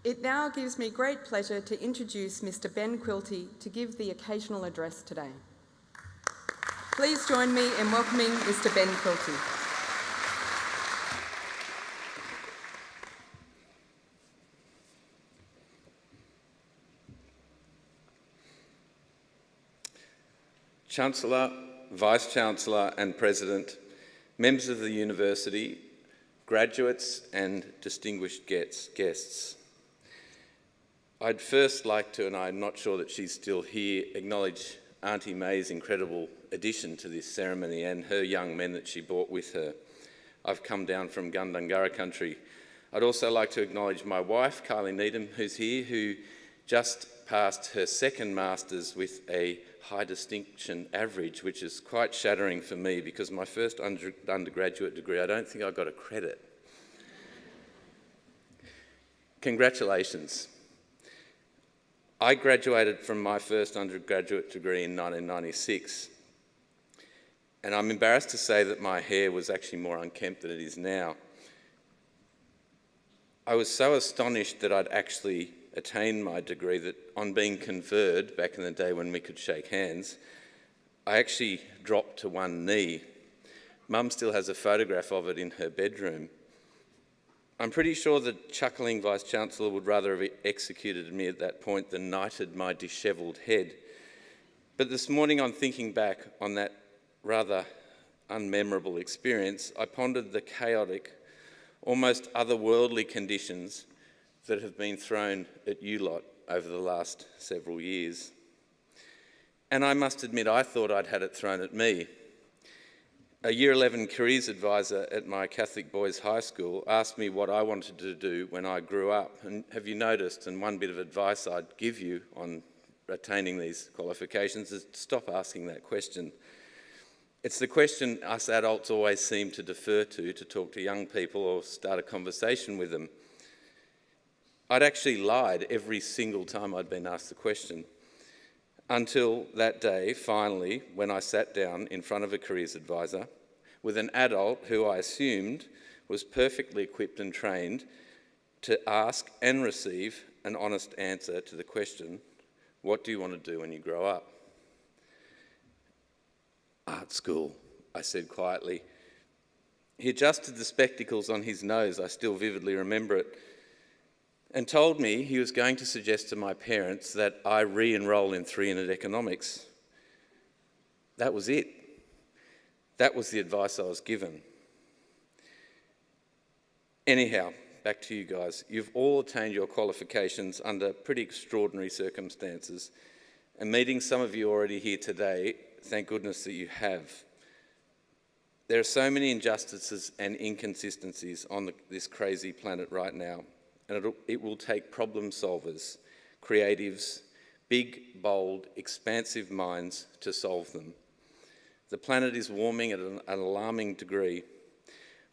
Speaker 6: It now gives me great pleasure to introduce Mr. Ben Quilty to give the occasional address today. Please join me in welcoming Mr. Ben Quilty.
Speaker 9: Chancellor, Vice-Chancellor and President, members of the University, graduates and distinguished guests. I'd first like to, and I'm not sure that she's still here, acknowledge Auntie May's incredible addition to this ceremony and her young men that she brought with her. I've come down from Gundungurra country. I'd also like to acknowledge my wife, Kylie Needham, who's here, who just passed her second Masters with a high distinction average, which is quite shattering for me because my first undergraduate degree, I don't think I got a credit. Congratulations. I graduated from my first undergraduate degree in 1996, and I'm embarrassed to say that my hair was actually more unkempt than it is now. I was so astonished that I'd actually attained my degree that on being conferred, back in the day when we could shake hands, I actually dropped to one knee. Mum still has a photograph of it in her bedroom. I'm pretty sure the chuckling Vice-Chancellor would rather have executed me at that point than knighted my dishevelled head. But this morning, on thinking back on that rather unmemorable experience, I pondered the chaotic, almost otherworldly conditions that have been thrown at you lot over the last several years. And I must admit, I thought I'd had it thrown at me. A Year 11 careers advisor at my Catholic boys' high school asked me what I wanted to do when I grew up. And have you noticed, and one bit of advice I'd give you on attaining these qualifications is stop asking that question. It's the question us adults always seem to defer to talk to young people or start a conversation with them. I'd actually lied every single time I'd been asked the question, until that day, finally, when I sat down in front of a careers advisor with an adult who I assumed was perfectly equipped and trained to ask and receive an honest answer to the question, what do you want to do when you grow up? Art school, I said quietly. He adjusted the spectacles on his nose, I still vividly remember it, and told me he was going to suggest to my parents that I re-enroll in 3-unit economics. That was it. That was the advice I was given. Anyhow, back to you guys. You've all attained your qualifications under pretty extraordinary circumstances, and meeting some of you already here today, thank goodness that you have. There are so many injustices and inconsistencies on this crazy planet right now, and it will take problem solvers, creatives, big, bold, expansive minds to solve them. The planet is warming at an alarming degree.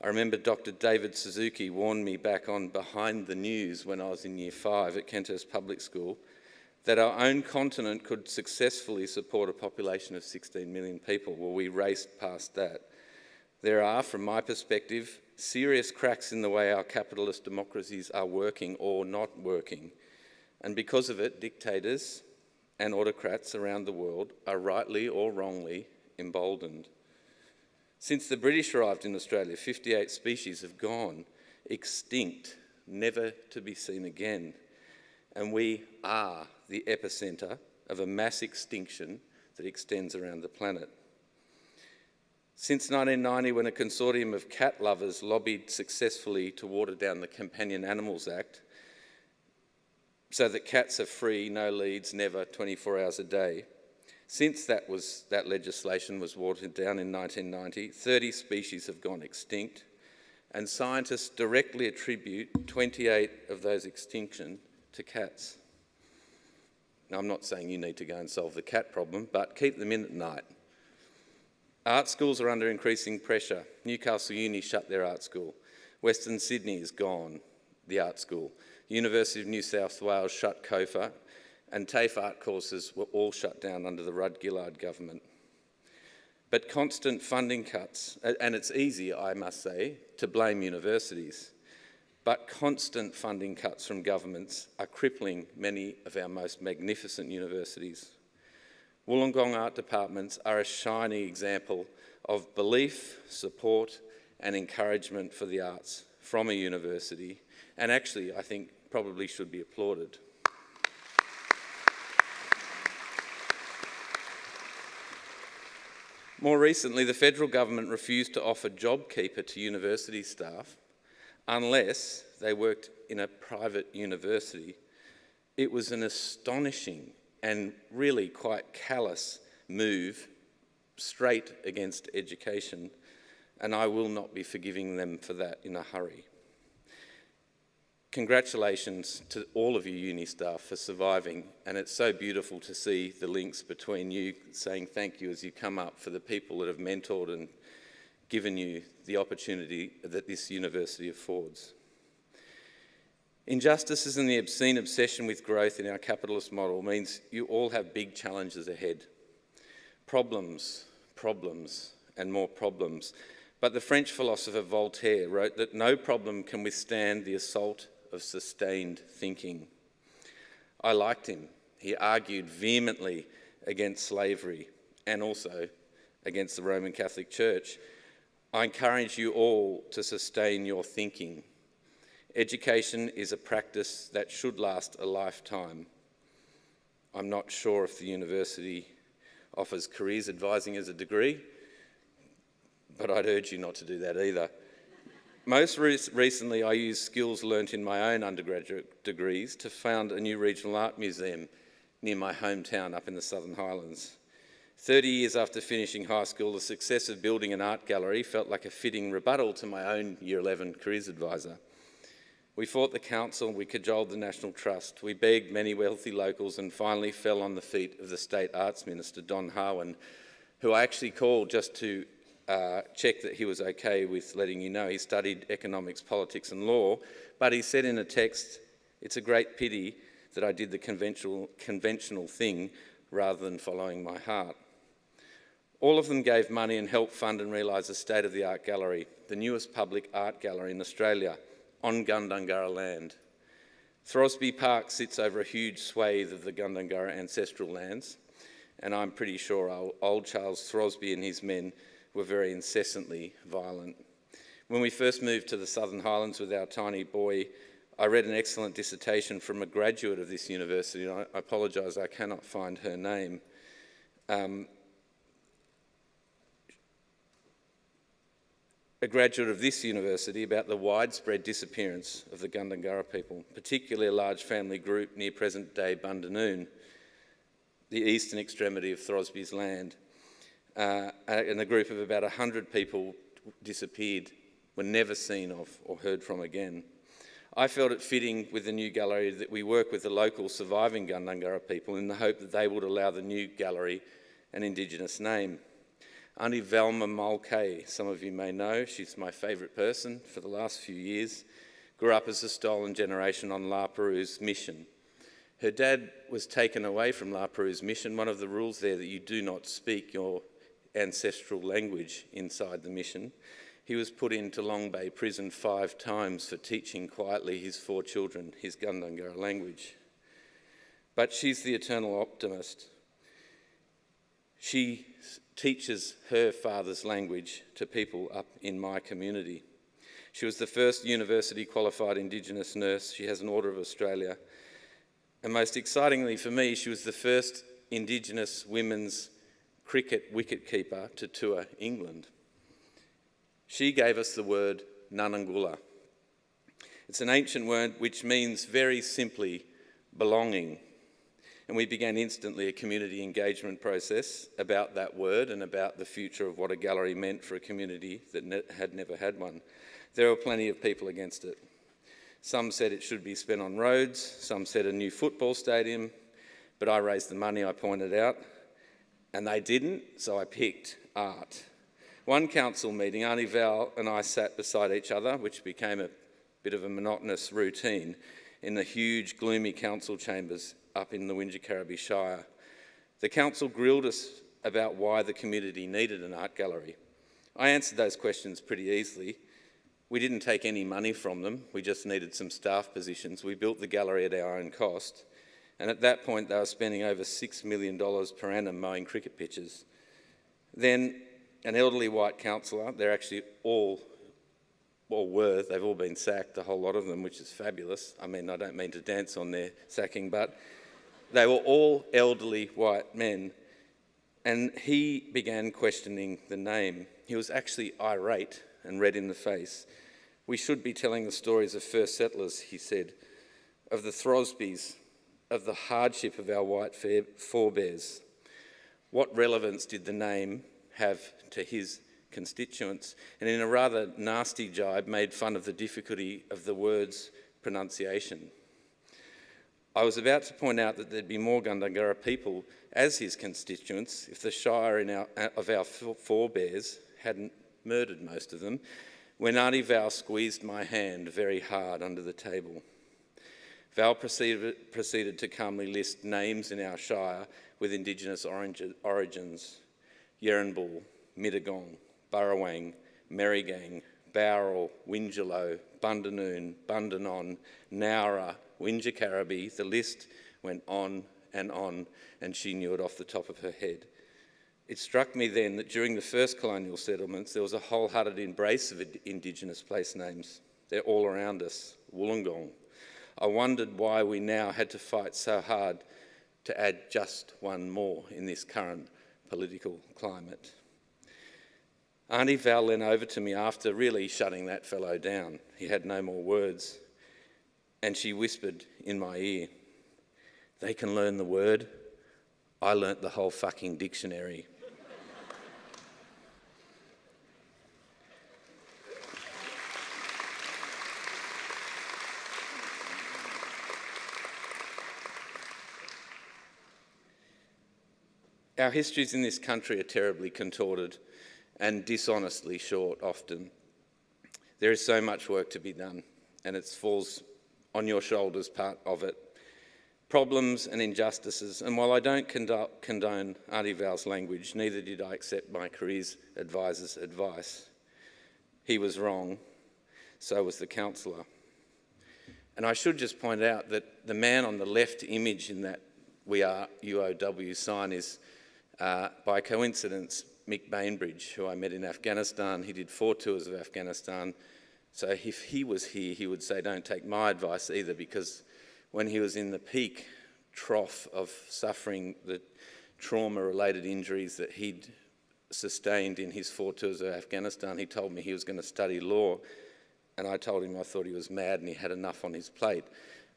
Speaker 9: I remember Dr. David Suzuki warned me back on Behind the News when I was in Year 5 at Kenthurst Public School that our own continent could successfully support a population of 16 million people. Well, we raced past that. There are, from my perspective, serious cracks in the way our capitalist democracies are working or not working. And because of it, dictators and autocrats around the world are rightly or wrongly emboldened. Since the British arrived in Australia, 58 species have gone extinct, never to be seen again. And we are the epicentre of a mass extinction that extends around the planet. Since 1990, when a consortium of cat lovers lobbied successfully to water down the Companion Animals Act so that cats are free, no leads, never, 24 hours a day. Since that legislation was watered down in 1990, 30 species have gone extinct, and scientists directly attribute 28 of those extinction to cats. Now, I'm not saying you need to go and solve the cat problem, but keep them in at night. Art schools are under increasing pressure. Newcastle Uni shut their art school. Western Sydney is gone, the art school. University of New South Wales shut COFA, and TAFE art courses were all shut down under the Rudd-Gillard government. But constant funding cuts, and it's easy, I must say, to blame universities, but constant funding cuts from governments are crippling many of our most magnificent universities. Wollongong art departments are a shining example of belief, support and encouragement for the arts from a university, and actually I think probably should be applauded. More recently, the federal government refused to offer JobKeeper to university staff unless they worked in a private university. It was an astonishing and really quite callous move straight against education, and I will not be forgiving them for that in a hurry. Congratulations to all of you uni staff for surviving, and it's so beautiful to see the links between you saying thank you as you come up for the people that have mentored and given you the opportunity that this university affords. Injustices and the obscene obsession with growth in our capitalist model means you all have big challenges ahead. Problems, problems, and more problems. But the French philosopher Voltaire wrote that no problem can withstand the assault of sustained thinking. I liked him. He argued vehemently against slavery and also against the Roman Catholic Church. I encourage you all to sustain your thinking. Education is a practice that should last a lifetime. I'm not sure if the university offers careers advising as a degree, but I'd urge you not to do that either. Most recently, I used skills learnt in my own undergraduate degrees to found a new regional art museum near my hometown up in the Southern Highlands. 30 years after finishing high school, the success of building an art gallery felt like a fitting rebuttal to my own Year 11 careers advisor. We fought the council, we cajoled the National Trust, we begged many wealthy locals and finally fell on the feet of the State Arts Minister, Don Harwin, who I actually called just to check that he was okay with letting you know. He studied economics, politics and law, but he said in a text, "It's a great pity that I did the conventional thing rather than following my heart." All of them gave money and helped fund and realise the state-of-the-art gallery, the newest public art gallery in Australia, on Gundungurra land. Throsby Park sits over a huge swathe of the Gundungurra ancestral lands, and I'm pretty sure old Charles Throsby and his men were very incessantly violent. When we first moved to the Southern Highlands with our tiny boy, I read an excellent dissertation from a graduate of this university, and I apologise, I cannot find her name. A graduate of this university about the widespread disappearance of the Gundungurra people, particularly a large family group near present-day Bundanoon, the eastern extremity of Throsby's land. And a group of about 100 people disappeared, were never seen of or heard from again. I felt it fitting with the new gallery that we work with the local surviving Gundungurra people in the hope that they would allow the new gallery an Indigenous name. Auntie Velma Mulcahy, some of you may know, she's my favourite person for the last few years, grew up as a stolen generation on La Perouse mission. Her dad was taken away from La Perouse mission. One of the rules there that you do not speak your ancestral language inside the mission. He was put into Long Bay prison 5 times for teaching quietly his 4 children his Gundungurra language. But she's the eternal optimist. She teaches her father's language to people up in my community. She was the first university qualified Indigenous nurse. She has an Order of Australia. And most excitingly for me, she was the first Indigenous women's cricket wicketkeeper to tour England. She gave us the word Nanangula. It's an ancient word which means very simply belonging. And we began instantly a community engagement process about that word and about the future of what a gallery meant for a community that had never had one. There were plenty of people against it. Some said it should be spent on roads, some said a new football stadium, but I raised the money, I pointed out, and they didn't, so I picked art. One council meeting, Auntie Val and I sat beside each other, which became a bit of a monotonous routine, in the huge, gloomy council chambers up in the Wingecarribee Shire. The council grilled us about why the community needed an art gallery. I answered those questions pretty easily. We didn't take any money from them, we just needed some staff positions. We built the gallery at our own cost, and at that point they were spending over $6 million per annum mowing cricket pitches. Then an elderly white councillor, they're actually all were, they've all been sacked, a whole lot of them, which is fabulous. I mean, I don't mean to dance on their sacking, but they were all elderly white men. And he began questioning the name. He was actually irate and red in the face. "We should be telling the stories of first settlers," he said, "of the Throsbys, of the hardship of our white forebears." What relevance did the name have to his constituents? And in a rather nasty jibe, made fun of the difficulty of the word's pronunciation. I was about to point out that there'd be more Gundungurra people as his constituents if the Shire of our forebears hadn't murdered most of them, when Auntie Val squeezed my hand very hard under the table. Val proceeded to calmly list names in our Shire with Indigenous origins: Yerenbul, Mittagong, Burrawang, Merrigang, Bowral, Winjaloo, Bundanoon, Bundanon, Nowra, Winjacarriby. The list went on, and she knew it off the top of her head. It struck me then that during the first colonial settlements, there was a wholehearted embrace of Indigenous place names. They're all around us. Wollongong. I wondered why we now had to fight so hard to add just one more in this current political climate. Auntie Val leaned over to me after really shutting that fellow down. He had no more words. And she whispered in my ear, "They can learn the word. I learnt the whole fucking dictionary." Our histories in this country are terribly contorted and dishonestly short often. There is so much work to be done, and it falls on your shoulders, part of it. Problems and injustices, and while I don't condone Auntie Val's language, neither did I accept my careers advisor's advice. He was wrong, so was the counsellor. And I should just point out that the man on the left image in that We Are UOW sign is, by coincidence, Mick Bainbridge, who I met in Afghanistan. He did 4 tours of Afghanistan. So if he was here, he would say, "Don't take my advice either," because when he was in the peak trough of suffering the trauma-related injuries that he'd sustained in his 4 tours of Afghanistan, he told me he was going to study law. And I told him I thought he was mad and he had enough on his plate.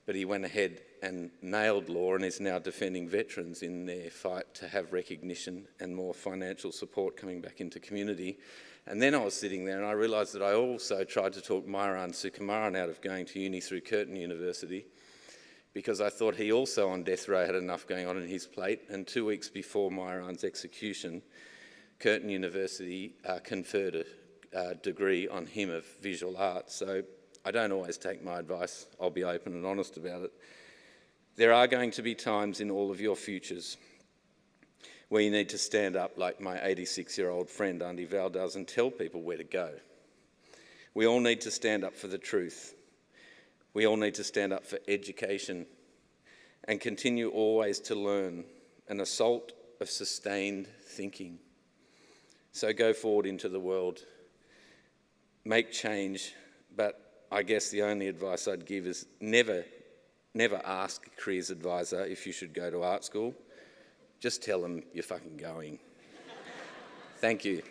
Speaker 9: But he went ahead and nailed law and is now defending veterans in their fight to have recognition and more financial support coming back into community. And then I was sitting there and I realised that I also tried to talk Myuran Sukumaran out of going to uni through Curtin University, because I thought he also on death row had enough going on in his plate. And 2 weeks before Myuran's execution, Curtin University conferred a degree on him of visual arts. So I don't always take my advice. I'll be open and honest about it. There are going to be times in all of your futures where you need to stand up like my 86-year-old friend Auntie Val does and tell people where to go. We all need to stand up for the truth. We all need to stand up for education and continue always to learn, an assault of sustained thinking. So go forward into the world, make change, but I guess the only advice I'd give is never ask a careers advisor if you should go to art school. Just tell them you're fucking going. Thank you.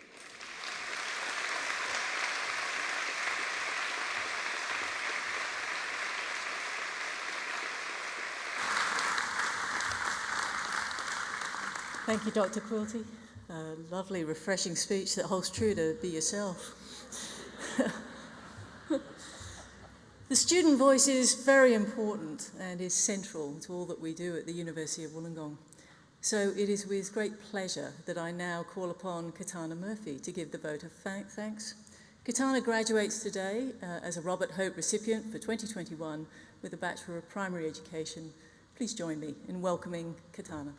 Speaker 4: Thank you, Dr. Quilty. A lovely, refreshing speech that holds true to be yourself. The student voice is very important and is central to all that we do at the University of Wollongong. So it is with great pleasure that I now call upon Katana Murphy to give the vote of thanks. Katana graduates today as a Robert Hope recipient for 2021 with a Bachelor of Primary Education. Please join me in welcoming Katana.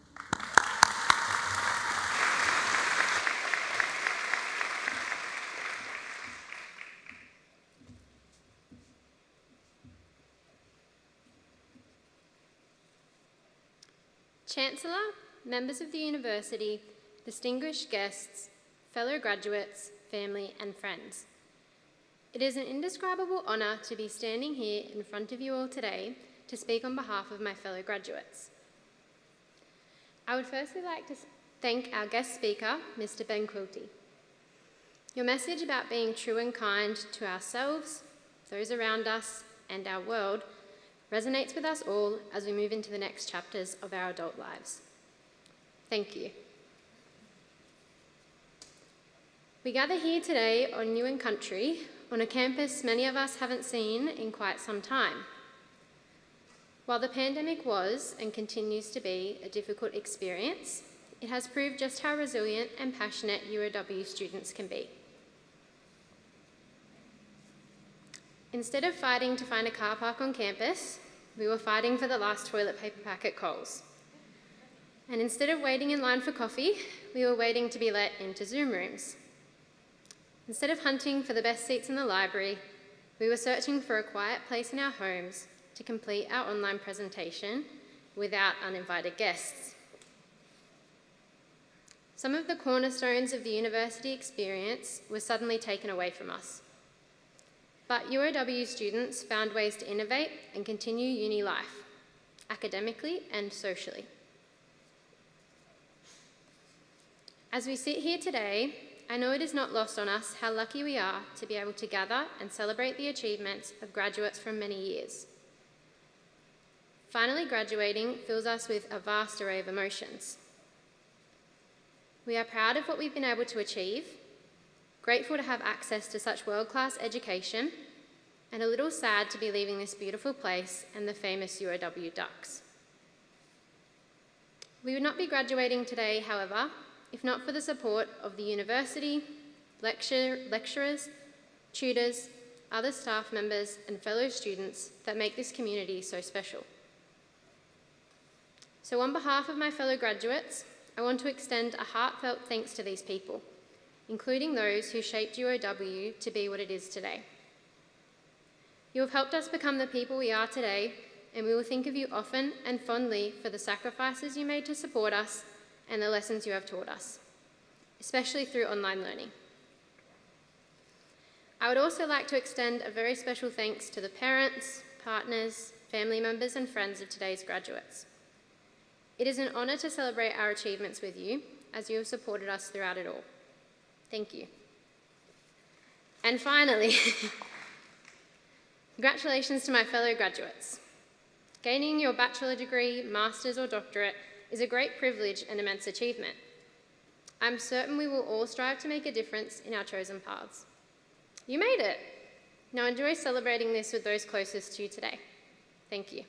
Speaker 7: Chancellor, members of the University, distinguished guests, fellow graduates, family and friends. It is an indescribable honour to be standing here in front of you all today to speak on behalf of my fellow graduates. I would firstly like to thank our guest speaker, Mr. Ben Quilty. Your message about being true and kind to ourselves, those around us, and our world resonates with us all as we move into the next chapters of our adult lives. Thank you. We gather here today on New and Country, on a campus many of us haven't seen in quite some time. While the pandemic was and continues to be a difficult experience, it has proved just how resilient and passionate UOW students can be. Instead of fighting to find a car park on campus, we were fighting for the last toilet paper pack at Coles. And instead of waiting in line for coffee, we were waiting to be let into Zoom rooms. Instead of hunting for the best seats in the library, we were searching for a quiet place in our homes to complete our online presentation without uninvited guests. Some of the cornerstones of the university experience were suddenly taken away from us. But UOW students found ways to innovate and continue uni life, academically and socially. As we sit here today, I know it is not lost on us how lucky we are to be able to gather and celebrate the achievements of graduates from many years. Finally graduating fills us with a vast array of emotions. We are proud of what we've been able to achieve, grateful to have access to such world-class education, and a little sad to be leaving this beautiful place and the famous UOW Ducks. We would not be graduating today, however, if not for the support of the university, lecturers, tutors, other staff members, and fellow students that make this community so special. So on behalf of my fellow graduates, I want to extend a heartfelt thanks to these people, including those who shaped UOW to be what it is today. You have helped us become the people we are today, and we will think of you often and fondly for the sacrifices you made to support us and the lessons you have taught us, especially through online learning. I would also like to extend a very special thanks to the parents, partners, family members, and friends of today's graduates. It is an honour to celebrate our achievements with you, as you have supported us throughout it all. Thank you. And finally, congratulations to my fellow graduates. Gaining your bachelor degree, master's or doctorate is a great privilege and immense achievement. I'm certain we will all strive to make a difference in our chosen paths. You made it. Now enjoy celebrating this with those closest to you today. Thank you.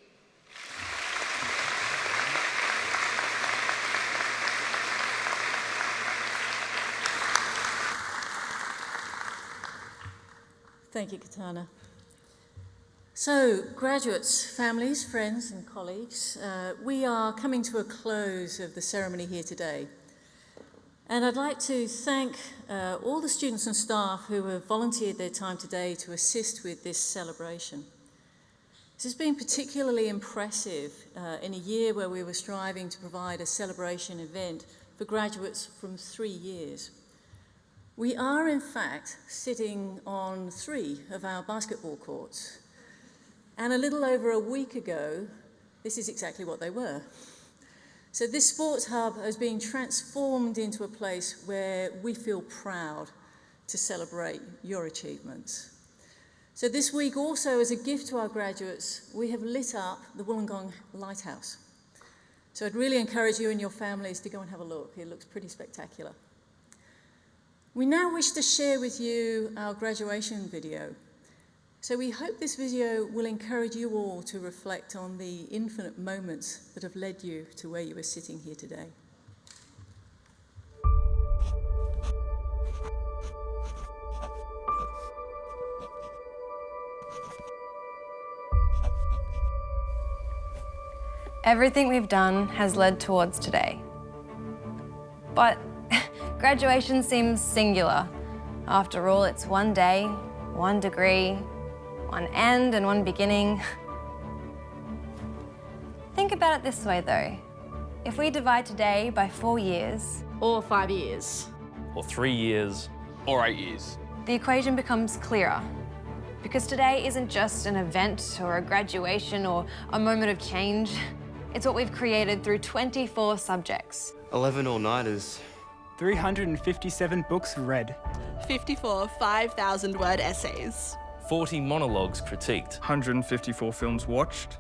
Speaker 4: Thank you, Katana. So, graduates, families, friends and colleagues, we are coming to a close of the ceremony here today. And I'd like to thank all the students and staff who have volunteered their time today to assist with this celebration. This has been particularly impressive in a year where we were striving to provide a celebration event for graduates from 3 years. We are, in fact, sitting on 3 of our basketball courts. And a little over a week ago, this is exactly what they were. So this sports hub has been transformed into a place where we feel proud to celebrate your achievements. So this week also, as a gift to our graduates, we have lit up the Wollongong Lighthouse. So I'd really encourage you and your families to go and have a look. It looks pretty spectacular. We now wish to share with you our graduation video. So we hope this video will encourage you all to reflect on the infinite moments that have led you to where you are sitting here today.
Speaker 10: Everything we've done has led towards today. But graduation seems singular. After all, it's one day, one degree, one end and one beginning. Think about it this way though. If we divide today by 4 years,
Speaker 8: Or 5 years.
Speaker 11: Or 3 years.
Speaker 12: Or 8 years.
Speaker 10: the equation becomes clearer. Because today isn't just an event or a graduation or a moment of change. It's what we've created through 24 subjects.
Speaker 11: 11 all-nighters.
Speaker 12: 357 books read.
Speaker 8: 54 5,000-word essays.
Speaker 13: 40 monologues critiqued.
Speaker 12: 154 films watched.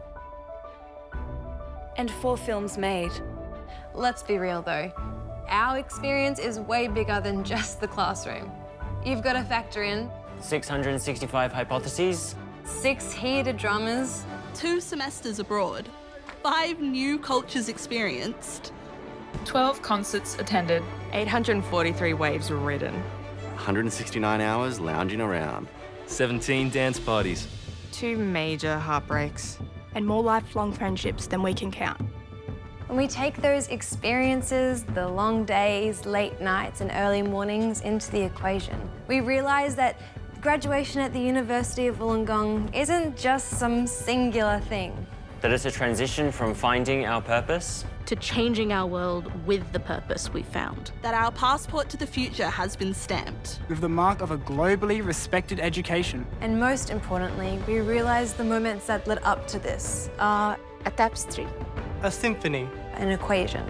Speaker 14: And 4 films made.
Speaker 10: Let's be real though, our experience is way bigger than just the classroom. You've got to factor in
Speaker 11: 665 hypotheses.
Speaker 10: 6 heated dramas,
Speaker 8: 2 semesters abroad. 5 new cultures experienced.
Speaker 15: 12 concerts attended.
Speaker 6: 843 waves ridden.
Speaker 11: 169 hours lounging around.
Speaker 13: 17 dance parties.
Speaker 6: 2 major heartbreaks.
Speaker 14: And more lifelong friendships than we can count.
Speaker 10: When we take those experiences, the long days, late nights and early mornings into the equation, we realise that graduation at the University of Wollongong isn't just some singular thing.
Speaker 11: That it's a transition from finding our purpose
Speaker 14: To changing our world with the purpose we found.
Speaker 8: That our passport to the future has been stamped.
Speaker 12: With the mark of a globally respected education.
Speaker 10: And most importantly, we realise the moments that led up to this are
Speaker 14: A tapestry.
Speaker 12: A symphony.
Speaker 10: an equation.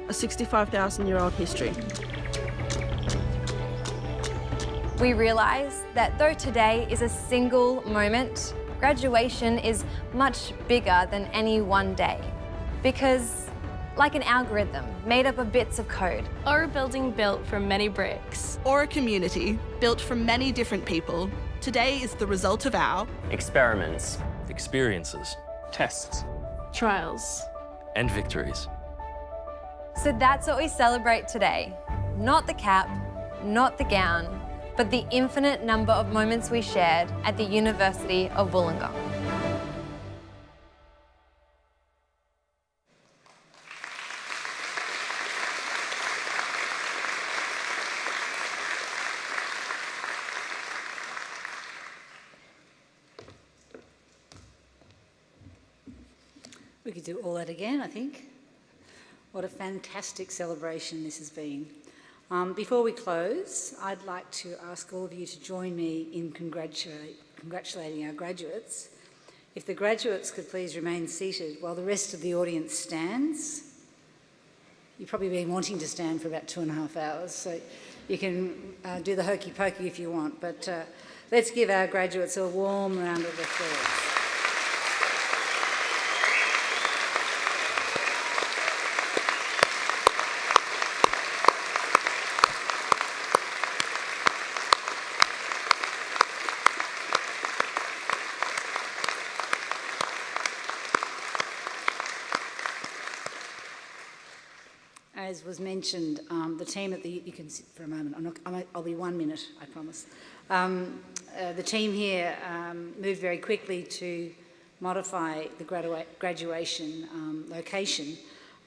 Speaker 8: A 65,000-year-old history.
Speaker 10: We realise that though today is a single moment, graduation is much bigger than any one day. Because, like an algorithm made up of bits of code,
Speaker 14: Or a building built from many bricks.
Speaker 8: Or a community built from many different people. Today is the result of our
Speaker 11: experiments,
Speaker 13: Experiences
Speaker 12: Tests.
Speaker 14: Trials.
Speaker 13: and victories.
Speaker 10: so that's what we celebrate today. Not the cap, not the gown, but the infinite number of moments we shared at the University of Wollongong.
Speaker 5: We could do all that again, I think. What a fantastic celebration this has been. Before we close, I'd like to ask all of you to join me in congratulating our graduates. If the graduates could please remain seated while the rest of the audience stands. You've probably been wanting to stand for about 2.5 hours, so you can do the hokey pokey if you want, but let's give our graduates a warm round of applause. As was mentioned, the team at the... You can sit for a moment. I'll be 1 minute, I promise. The team here moved very quickly to modify the graduation location,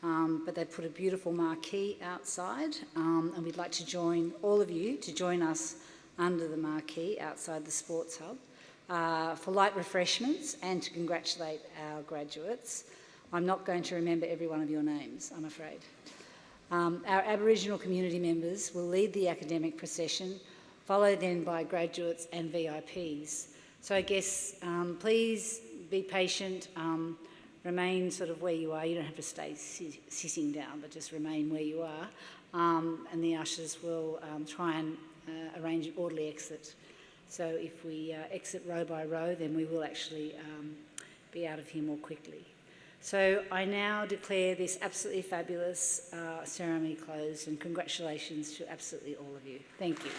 Speaker 5: but they put a beautiful marquee outside, and we'd like to join all of you to join us under the marquee outside the Sports Hub for light refreshments and to congratulate our graduates. I'm not going to remember every one of your names, I'm afraid. Our Aboriginal community members will lead the academic procession, followed then by graduates and VIPs. So I guess please be patient, remain sort of where you are. You don't have to stay sitting down, but just remain where you are. And the ushers will try and arrange an orderly exit. So if we exit row by row, then we will actually be out of here more quickly. So I now declare this absolutely fabulous ceremony closed, and congratulations to absolutely all of you. Thank you.